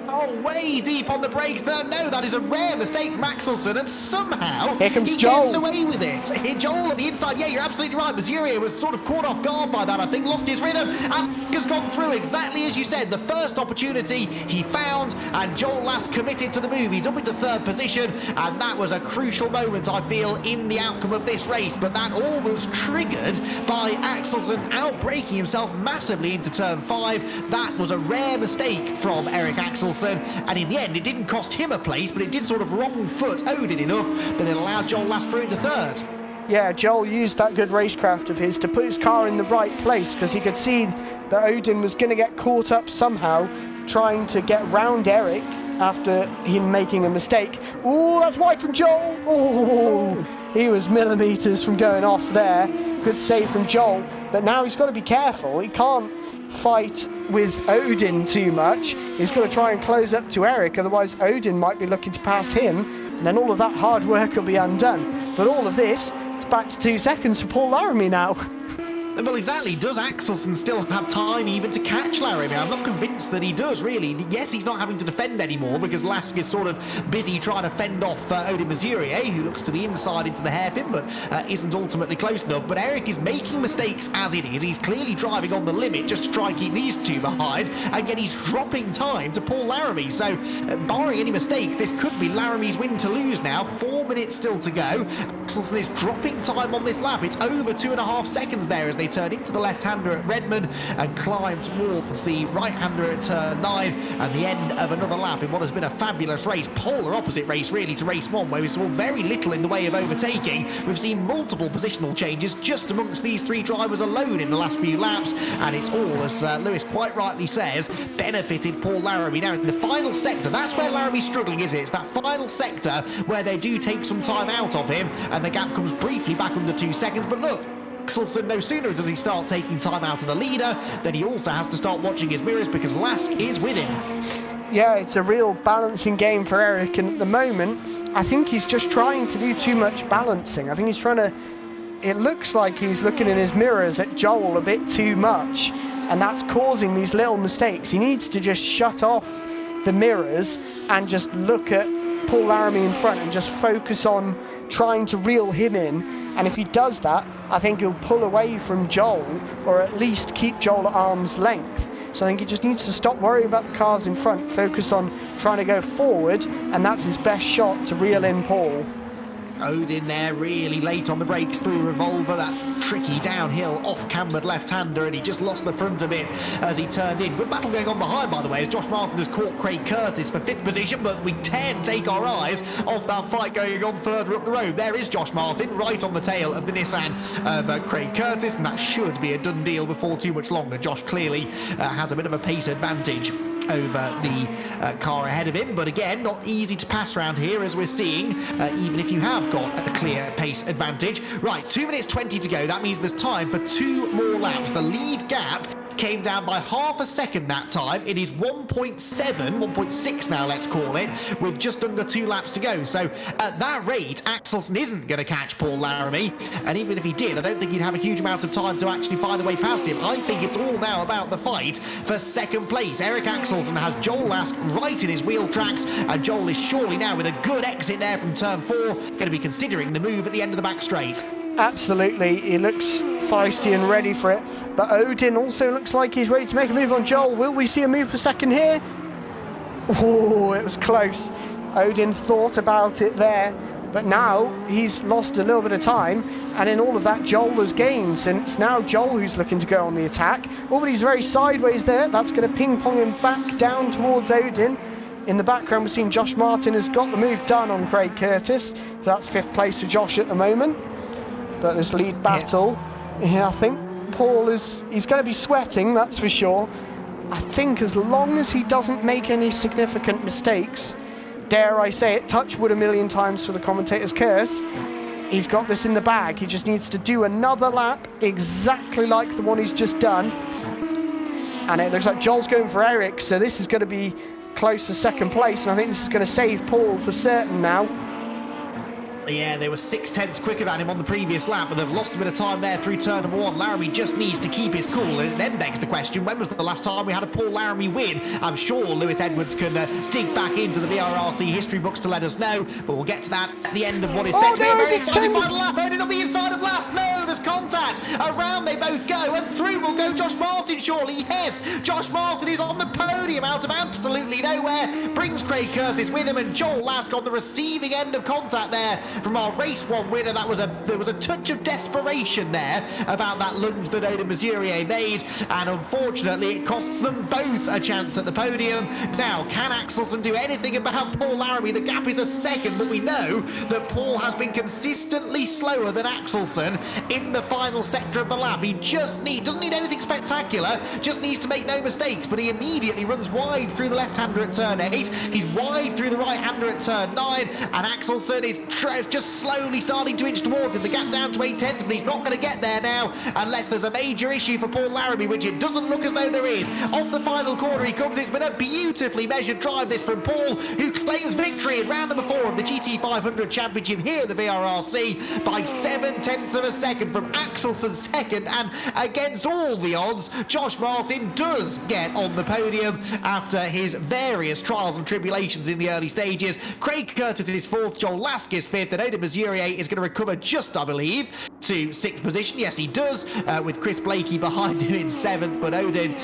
Oh, way deep on the brakes there. No, that is a rare mistake from Axelsen, and somehow Here comes he Joel. gets away with it. Here, Joel on the inside, yeah, you're absolutely right. Mesurier was sort of caught off guard by that, I think, lost his rhythm, and has gone through exactly as you said. The first opportunity he found, and Joel Lask committed to the move. He's up into third position, and that was a crucial moment, I feel, in the outcome of this race, but that all was triggered by Axelsen outbraking himself massively into turn 5. That was a rare mistake from Eric Axelsen, and in the end it didn't cost him a place, but it did sort of wrong foot Odin enough that it allowed Joel Lask through into third. Yeah, Joel used that good racecraft of his to put his car in the right place because he could see that Odin was going to get caught up somehow trying to get round Eric after him making a mistake. Oh, that's wide from Joel. Oh, he was millimetres from going off there. Good save from Joel, but now he's got to be careful. He can't fight with Odin too much. He's got to try and close up to Eric, otherwise Odin might be looking to pass him, and then all of that hard work will be undone. But all of this, it's back to 2 seconds for Paul Laramie now. Well, exactly. Does Axelsen still have time even to catch Laramie? I'm not convinced that he does, really. Yes, he's not having to defend anymore because Lask is sort of busy trying to fend off Odin Mesurier, who looks to the inside into the hairpin, but isn't ultimately close enough. But Eric is making mistakes as it is. He's clearly driving on the limit just to try and keep these two behind, and yet he's dropping time to Paul Laramie. So, barring any mistakes, this could be Laramie's win to lose now. 4 minutes still to go. Axelsen is dropping time on this lap. It's over 2.5 seconds there as they turn into the left-hander at Redmond and climb towards the right-hander at turn 9, and the end of another lap in what has been a fabulous race, polar opposite race really to race 1, where we saw very little in the way of overtaking. We've seen multiple positional changes just amongst these three drivers alone in the last few laps, and it's all, as Lewis quite rightly says, benefited Paul Laramie. Now in the final sector, that's where Laramie's struggling, is it? It's that final sector where they do take some time out of him, and the gap comes briefly back under 2 seconds, but look, Axelsen, no sooner does he start taking time out of the leader, then he also has to start watching his mirrors because Lask is with him. Yeah, it's a real balancing game for Eric, and at the moment, I think he's just trying to do too much balancing. I think he's trying to... It looks like he's looking in his mirrors at Joel a bit too much, and that's causing these little mistakes. He needs to just shut off the mirrors and just look at Paul Laramie in front and just focus on trying to reel him in. And if he does that, I think he'll pull away from Joel, or at least keep Joel at arm's length. So I think he just needs to stop worrying about the cars in front, focus on trying to go forward, and that's his best shot to reel in Paul. Odin there really late on the brakes through Revolver, that tricky downhill off-cambered left-hander, and he just lost the front a bit as he turned in. Good battle going on behind, by the way, as Josh Martin has caught Craig Curtis for 5th position, but we can't take our eyes off that fight going on further up the road. There is Josh Martin right on the tail of the Nissan of Craig Curtis, and that should be a done deal before too much longer. Josh clearly has a bit of a pace advantage over the car ahead of him, but again, not easy to pass around here, as we're seeing, even if you have got a clear pace advantage. Right, 2 minutes 20 to go. That means there's time for 2 more laps. The lead gap came down by half a second that time. It is 1.6 now, let's call it, with just under 2 laps to go. So at that rate, Axelsen isn't going to catch Paul Laramie. And even if he did, I don't think he'd have a huge amount of time to actually find a way past him. I think it's all now about the fight for second place. Eric Axelsen has Joel Lask right in his wheel tracks, and Joel is surely now with a good exit there from turn 4, going to be considering the move at the end of the back straight. Absolutely, he looks feisty and ready for it. But Odin also looks like he's ready to make a move on Joel. Will we see a move for second here? Oh, it was close. Odin thought about it there, but now he's lost a little bit of time, and in all of that, Joel has gained, and it's now Joel who's looking to go on the attack. Oh, but he's very sideways there. That's going to ping-pong him back down towards Odin. In the background, we're seeing Josh Martin has got the move done on Craig Curtis. So that's 5th place for Josh at the moment. But this lead battle, I think Paul he's going to be sweating, that's for sure. I think as long as he doesn't make any significant mistakes, dare I say it, touch wood a million times for the commentator's curse, he's got this in the bag. He just needs to do another lap exactly like the one he's just done. And it looks like Joel's going for Eric, so this is going to be close to second place, and I think this is going to save Paul for certain now. Yeah, they were 6/10 quicker than him on the previous lap, but they've lost a bit of time there through turn number 1. Laramie just needs to keep his cool, and it then begs the question, when was the last time we had a Paul Laramie win? I'm sure Lewis Edwards can dig back into the VRRC history books to let us know, but we'll get to that at the end of what is set to be a very exciting final lap. Odin on the inside of last. No, there's contact. Around they both go, and through will go Josh Martin, surely. Yes, Josh Martin is on the podium out of absolutely nowhere. Brings Craig Curtis with him, and Joel Lask on the receiving end of contact there from our race 1 winner. There was a touch of desperation there about that lunge that Odin Mesurier made, and unfortunately it costs them both a chance at the podium. Now, can Axelsen do anything about Paul Laramie? The gap is a second, but we know that Paul has been consistently slower than Axelsen in the final sector of the lap. He doesn't need anything spectacular, just needs to make no mistakes, but he immediately runs wide through the left-hander at turn 8. He's wide through the right-hander at turn 9, and Axelsen is just slowly starting to inch towards him. The gap down to 8/10, but he's not going to get there now unless there's a major issue for Paul Laramie, which it doesn't look as though there is. Off the final corner he comes. It's been a beautifully measured drive, this from Paul, who claims victory in round number 4 of the GT500 Championship here at the VRRC by 7/10 of a second from Axelsen second, and against all the odds, Josh Martin does get on the podium after his various trials and tribulations in the early stages. Craig Curtis is 4th, Joel Lask is 5th, and Odin Mesurier is going to recover just, I believe, to 6th position. Yes, he does, with Chris Blakey behind him in 7th, but Odin,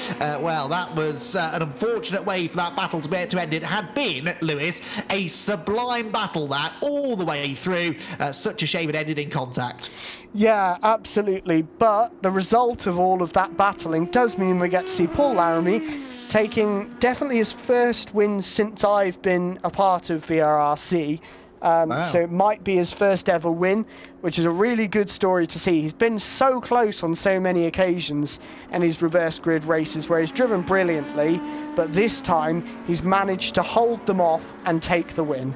well, that was an unfortunate way for that battle to end. It had been, Lewis, a sublime battle that, all the way through. Such a shame it ended in contact. Yeah, absolutely, but the result of all of that battling does mean we get to see Paul Laramie taking definitely his first win since I've been a part of VRRC. Wow. So it might be his first ever win, which is a really good story to see. He's been so close on so many occasions in his reverse grid races where he's driven brilliantly, but this time he's managed to hold them off and take the win.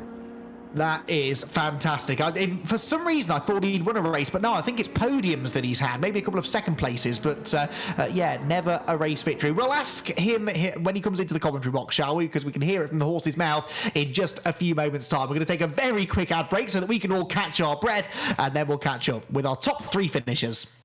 That is fantastic. For some reason, I thought he'd won a race, but no, I think it's podiums that he's had. Maybe a couple of second places, but yeah, never a race victory. We'll ask him when he comes into the commentary box, shall we? Because we can hear it from the horse's mouth in just a few moments' time. We're going to take a very quick ad break so that we can all catch our breath, and then we'll catch up with our top 3 finishers.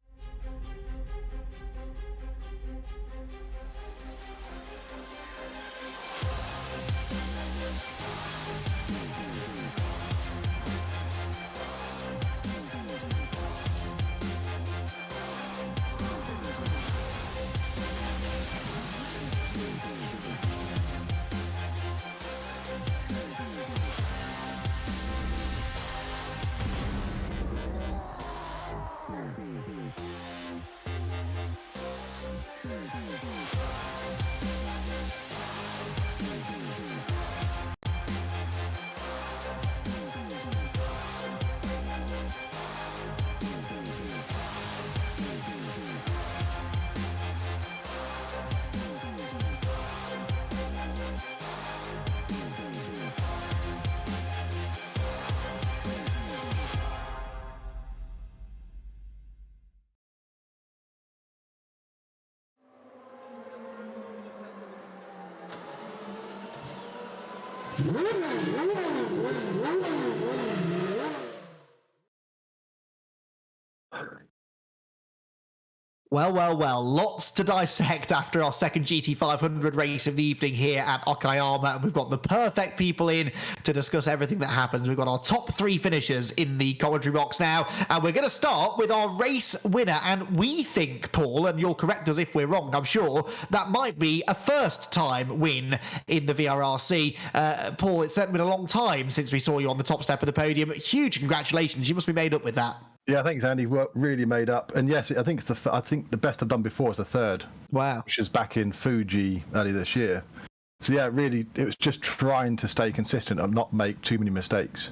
Well, lots to dissect after our second GT500 race of the evening here at Okayama, and we've got the perfect people in to discuss everything that happens. We've got our top 3 finishers in the commentary box now, and we're going to start with our race winner, and we think, Paul, and you'll correct us if we're wrong, I'm sure, that might be a first-time win in the VRRC. Paul, it's certainly been a long time since we saw you on the top step of the podium. Huge congratulations. You must be made up with that. Yeah, thanks, Andy. Work really made up, and yes, I think the best I've done before is a third. Wow, which was back in Fuji early this year. So yeah, really, it was just trying to stay consistent and not make too many mistakes.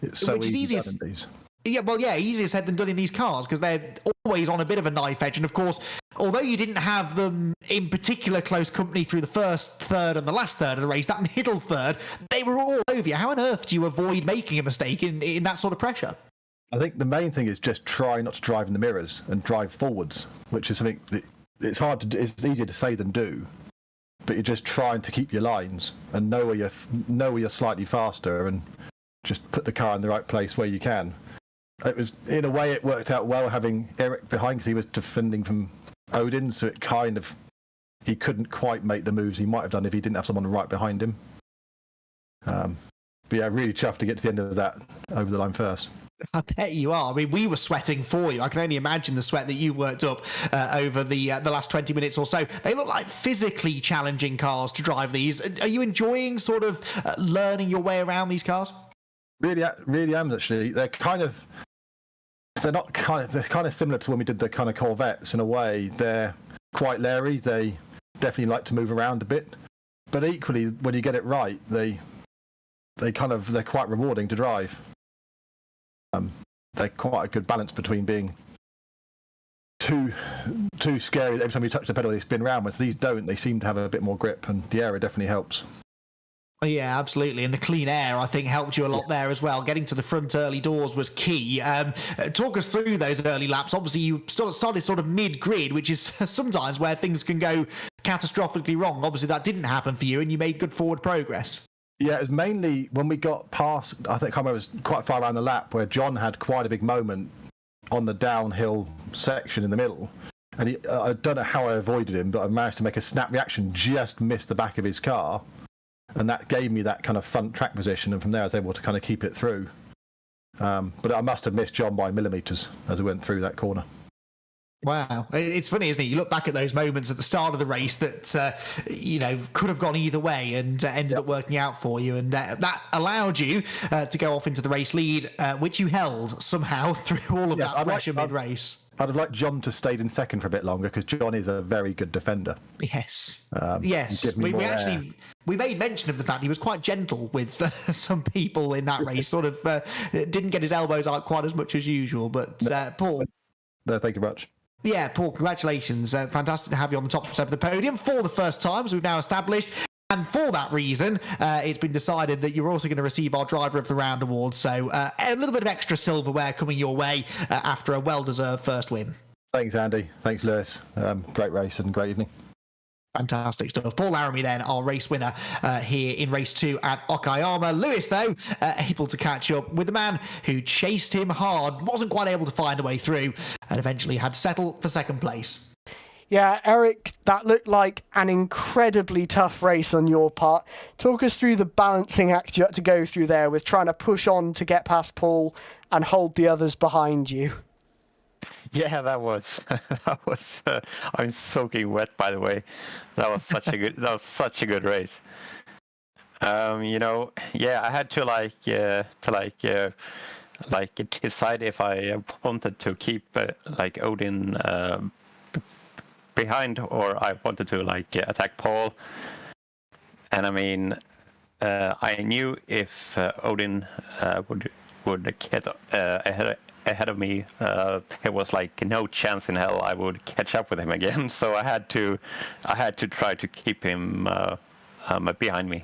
It's so easy done in these. Yeah, well, yeah, easier said than done in these cars because they're always on a bit of a knife edge. And of course, although you didn't have them in particular close company through the first third and the last third of the race, that middle third, they were all over you. How on earth do you avoid making a mistake in that sort of pressure? I think the main thing is just try not to drive in the mirrors and drive forwards, which is something that it's hard to do. It's easier to say than do, but you're just trying to keep your lines and know where you're slightly faster and just put the car in the right place where you can. It was, in a way, it worked out well having Eric behind because he was defending from Odin, so he couldn't quite make the moves he might have done if he didn't have someone right behind him. But yeah, really chuffed to get to the end of that over the line first. I bet you are. I mean, we were sweating for you. I can only imagine the sweat that you worked up over the last 20 minutes or so. They look like physically challenging cars to drive these. Are you enjoying sort of learning your way around these cars? Really am, actually. They're kind of similar to when we did the kind of Corvettes in a way. They're quite leery. They definitely like to move around a bit. But equally, when you get it right, they're quite rewarding to drive. They're quite a good balance between being too scary every time you touch the pedal they spin around. Whereas these don't. They seem to have a bit more grip, and the aero definitely helps. Yeah, absolutely. And the clean air, I think, helped you a lot there as well. Getting to the front early doors was key. Talk us through those early laps. Obviously, you started sort of mid-grid, which is sometimes where things can go catastrophically wrong. Obviously, that didn't happen for you, and you made good forward progress. Yeah, it was mainly when we got past, I think it was quite far around the lap, where John had quite a big moment on the downhill section in the middle. And I don't know how I avoided him, but I managed to make a snap reaction, just missed the back of his car. And that gave me that kind of front track position. And from there, I was able to kind of keep it through. But I must have missed John by millimetres as we went through that corner. Wow. It's funny, isn't it? You look back at those moments at the start of the race that, could have gone either way and ended up working out for you. And that allowed you to go off into the race lead, which you held somehow through all of that pressure mid-race. I'd have liked John to stayed in second for a bit longer because John is a very good defender. Yes. We made mention of the fact he was quite gentle with some people in that race, sort of didn't get his elbows out quite as much as usual. But Paul... No, thank you much. Yeah, Paul, congratulations. Fantastic to have you on the top step of the podium for the first time, as we've now established. And for that reason, it's been decided that you're also going to receive our Driver of the Round award. So a little bit of extra silverware coming your way after a well-deserved first win. Thanks, Andy. Thanks, Lewis. Great race and great evening. Fantastic stuff. Paul Laramie then, our race winner here in race 2 at Okayama. Lewis, though, able to catch up with the man who chased him hard, wasn't quite able to find a way through, and eventually had to settle for second place. Yeah, Eric, that looked like an incredibly tough race on your part. Talk us through the balancing act you had to go through there with trying to push on to get past Paul and hold the others behind you. Yeah, that was I'm soaking wet, by the way. That was such a good race. I had to decide if I wanted to keep Odin behind, or I wanted to attack Paul. And I mean, I knew if Odin would get ahead of me, it was no chance in hell I would catch up with him again. So I had to try to keep him behind me.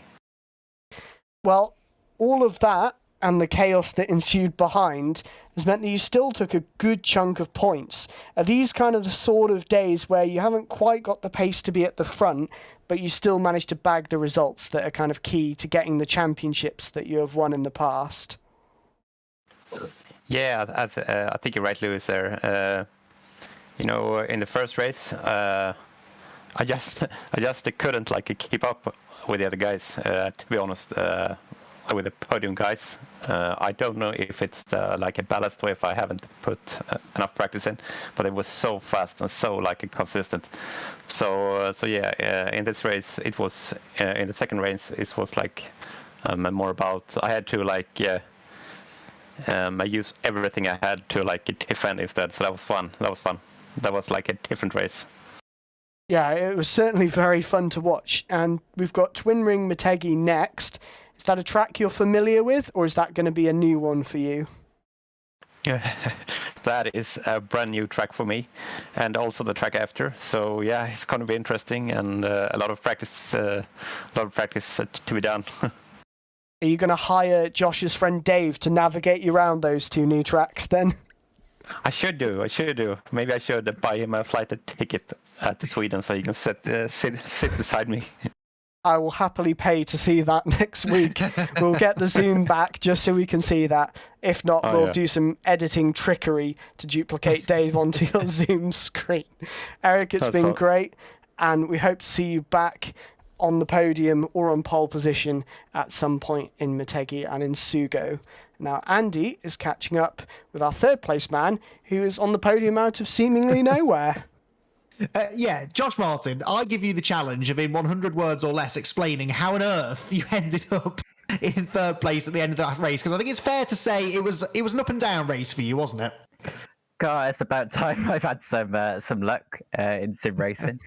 Well, all of that and the chaos that ensued behind has meant that you still took a good chunk of points. Are these kind of the sort of days where you haven't quite got the pace to be at the front, but you still managed to bag the results that are kind of key to getting the championships that you have won in the past? Yeah, I think you're right, Lewis. There, in the first race, I just couldn't keep up with the other guys. To be honest, with the podium guys, I don't know if it's a ballast or if I haven't put enough practice in, but it was so fast and so consistent. So yeah, in this race, it was in the second race, it was more about I had to I used everything I had to defend instead. So that was fun. That was a different race. Yeah, it was certainly very fun to watch. And we've got Twin Ring Motegi next. Is that a track you're familiar with, or is that going to be a new one for you? That is a brand new track for me, and also the track after. So yeah, it's going to be interesting, and a lot of practice to be done. Are you going to hire Josh's friend Dave to navigate you around those two new tracks then? I should do. Maybe I should buy him a flight ticket to Sweden so he can sit beside me. I will happily pay to see that next week. We'll get the Zoom back just so we can see that. If not, we'll do some editing trickery to duplicate Dave onto your Zoom screen. Eric, it's been great, and we hope to see you back on the podium or on pole position at some point in Motegi and in Sugo. Now, Andy is catching up with our third place man, who is on the podium out of seemingly nowhere. Josh Martin, I give you the challenge of in 100 words or less explaining how on earth you ended up in third place at the end of that race, because I think it's fair to say it was an up and down race for you, wasn't it? God, it's about time I've had some luck in sim racing.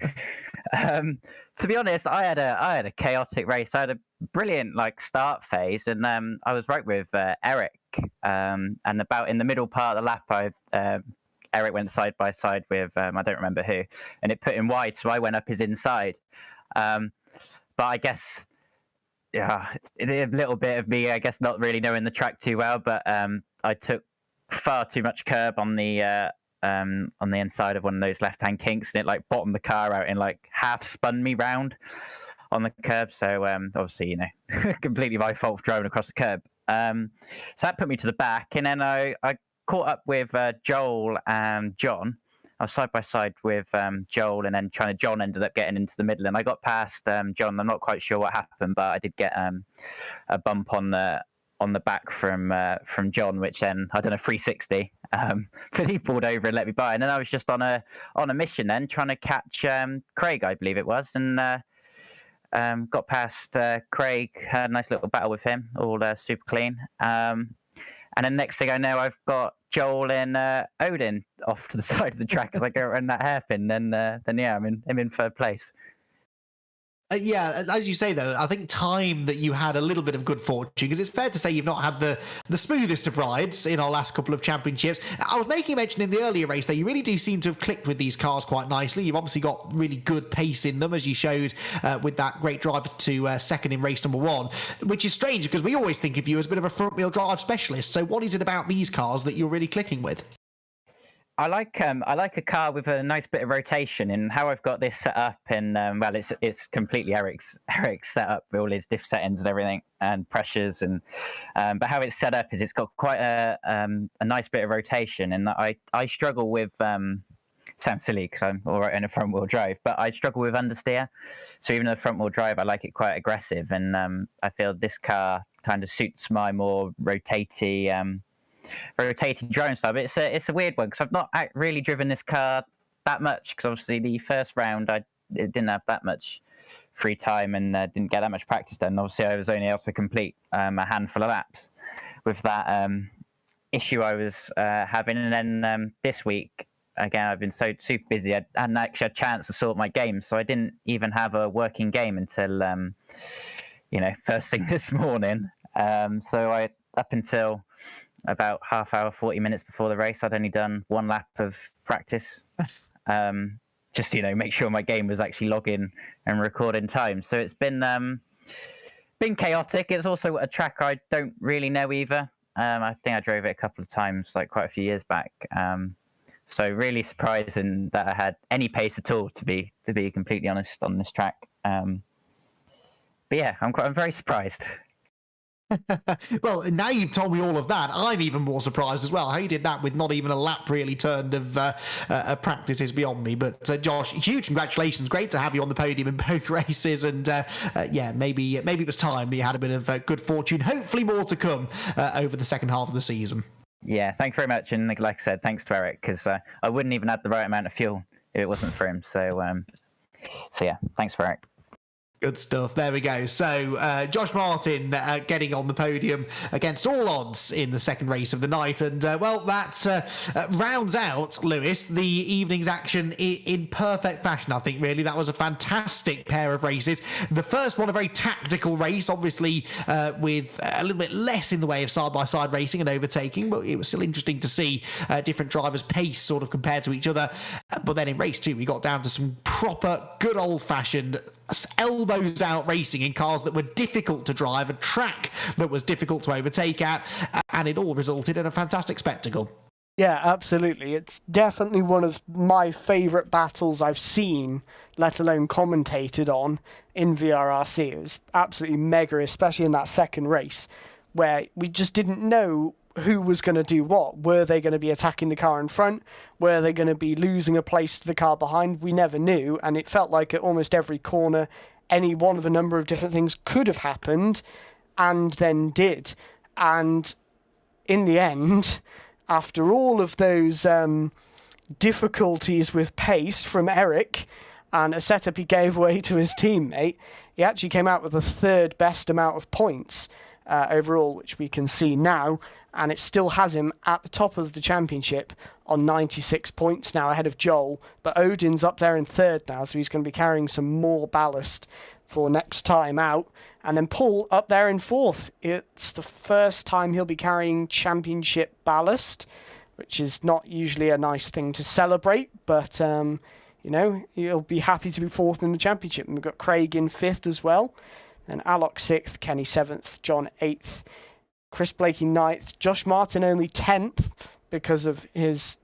To be honest, I had a chaotic race. I had a brilliant start phase, and I was right with Eric. And about in the middle part of the lap, Eric went side by side with I don't remember who, and it put him wide, so I went up his inside. But I guess, a little bit of me, I guess, not really knowing the track too well. But I took far too much curb on the inside of one of those left-hand kinks, and it bottomed the car out and half spun me round on the curb. So obviously, completely my fault for driving across the curb. So that put me to the back, and then I caught up with Joel and John. I was side by side with Joel, and then John ended up getting into the middle, and I got past John. I'm not quite sure what happened, but I did get a bump on the back from John, which then I done a 360. But he pulled over and let me by, and then I was just on a mission then trying to catch Craig, I believe it was, and got past Craig. Had a nice little battle with him, all super clean. And then next thing I know, I've got Joel and Odin off to the side of the track as I go around that hairpin. Then I'm in third place. As you say, though, I think time that you had a little bit of good fortune, because it's fair to say you've not had the smoothest of rides in our last couple of championships. I was making mention in the earlier race that you really do seem to have clicked with these cars quite nicely. You've obviously got really good pace in them, as you showed with that great drive to second in race number 1, which is strange because we always think of you as a bit of a front-wheel drive specialist. So what is it about these cars that you're really clicking with? I like a car with a nice bit of rotation, and how I've got this set up, and it's completely Eric's setup with all his diff settings and everything, and pressures, and but how it's set up is it's got quite a nice bit of rotation, and I struggle with sounds silly because I'm all right in a front wheel drive, but I struggle with understeer. So even in the front wheel drive, I like it quite aggressive, and I feel this car kind of suits my more rotating driving style. But it's a weird one because I've not really driven this car that much, because obviously the first round I didn't have that much free time and didn't get that much practice done. Obviously I was only able to complete a handful of laps with that issue I was having. And then this week again, I've been so super busy, I hadn't actually had a chance to sort my game, so I didn't even have a working game until first thing this morning. So I, up until about half hour, 40 minutes before the race, I'd only done one lap of practice, just make sure my game was actually logging and recording time. So it's been been chaotic. It's also a track I don't really know either. I think I drove it a couple of times, like quite a few years back. So really surprising that I had any pace at all, to be completely honest, on this track. But yeah, I'm very surprised. Well, now you've told me all of that, I'm even more surprised as well. How you did that with not even a lap really turned of practice is beyond me. But Josh, huge congratulations. Great to have you on the podium in both races. And yeah, maybe it was time that you had a bit of good fortune. Hopefully more to come over the second half of the season. Yeah, thank you very much. And like I said, thanks to Eric, because I wouldn't even have the right amount of fuel if it wasn't for him. So yeah, thanks for Eric. Good stuff. There we go. So Josh Martin getting on the podium against all odds in the second race of the night. And well, that rounds out, Lewis, the evening's action in perfect fashion, I think, really. That was a fantastic pair of races. The first one, a very tactical race, obviously with a little bit less in the way of side-by-side racing and overtaking, but it was still interesting to see different drivers' pace sort of compared to each other. But then in race two, we got down to some proper, good old-fashioned elbows out racing in cars that were difficult to drive, a track that was difficult to overtake at, and it all resulted in a fantastic spectacle. Yeah, absolutely. It's definitely one of my favourite battles I've seen, let alone commentated on, in VRRC. It was absolutely mega, especially in that second race, where we just didn't know who was going to do what. Were they going to be attacking the car in front? Were they going to be losing a place to the car behind? We never knew, and it felt like at almost every corner, any one of a number of different things could have happened, and then did. And in the end, after all of those difficulties with pace from Eric, and a setup he gave away to his teammate, he actually came out with the third best amount of points overall, which we can see now, and it still has him at the top of the championship on 96 points now, ahead of Joel. But Odin's up there in third now, so he's going to be carrying some more ballast for next time out. And then Paul up there in fourth. It's the first time he'll be carrying championship ballast, which is not usually a nice thing to celebrate, but you know, he'll be happy to be fourth in the championship. And we've got Craig in fifth as well, and Alok sixth, Kenny seventh, John eighth, Chris Blakey ninth, Josh Martin only 10th because of his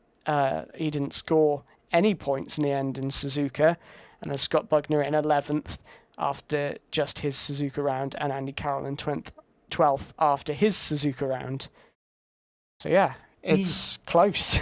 he didn't score any points in the end in Suzuka, and then Scott Bugner in 11th after just his Suzuka round, and Andy Carroll in 12th after his Suzuka round. So yeah, it's close.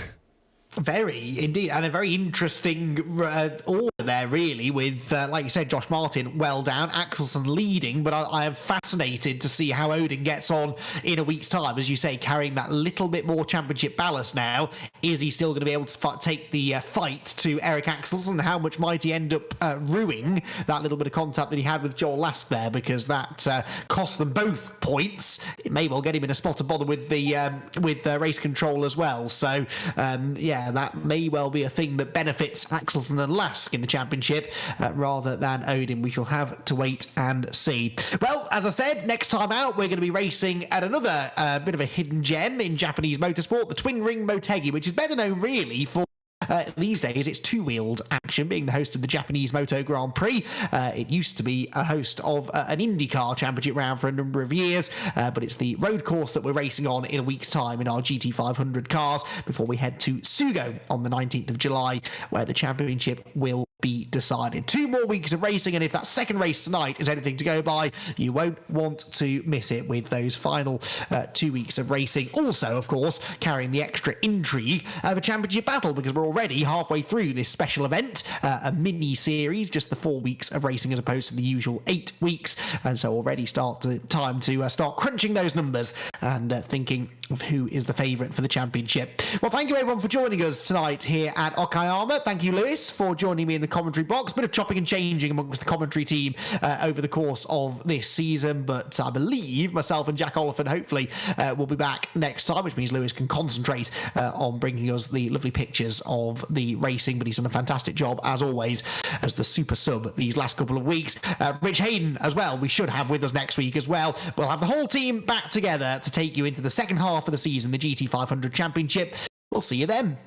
Very, indeed, and a very interesting order there, really, with, like you said, Josh Martin well down, Axelsen leading, but I am fascinated to see how Odin gets on in a week's time, as you say, carrying that little bit more championship ballast now. Is he still going to be able to take the fight to Eric Axelsen? How much might he end up ruining that little bit of contact that he had with Joel Lask there, because that cost them both points. It may well get him in a spot of bother with the race control as well. So, yeah, that may well be a thing that benefits Axelsen and Lask in the championship rather than Odin. We shall have to wait and see. Well, as I said, next time out, we're going to be racing at another bit of a hidden gem in Japanese motorsport, the Twin Ring Motegi, which is better known really for these days, it's two-wheeled action, being the host of the Japanese Moto Grand Prix. It used to be a host of an IndyCar championship round for a number of years, but it's the road course that we're racing on in a week's time in our GT500 cars before we head to Sugo on the 19th of July, where the championship will be decided. 2 more weeks of racing, and if that second race tonight is anything to go by, you won't want to miss it with those final 2 weeks of racing. Also, of course, carrying the extra intrigue of a championship battle, because we're already halfway through this special event, a mini series, just the 4 weeks of racing as opposed to the usual 8 weeks, and so already time to start crunching those numbers and thinking of who is the favourite for the championship. Well, thank you everyone for joining us tonight here at Okayama. Thank you, Lewis, for joining me in the commentary box. Bit of chopping and changing amongst the commentary team over the course of this season, but I believe myself and Jack Oliphant hopefully will be back next time, which means Lewis can concentrate on bringing us the lovely pictures of the racing, but he's done a fantastic job as always as the super sub these last couple of weeks. Rich Hayden as well, we should have with us next week as well. We'll have the whole team back together to take you into the second half of the season, the GT500 Championship. We'll see you then.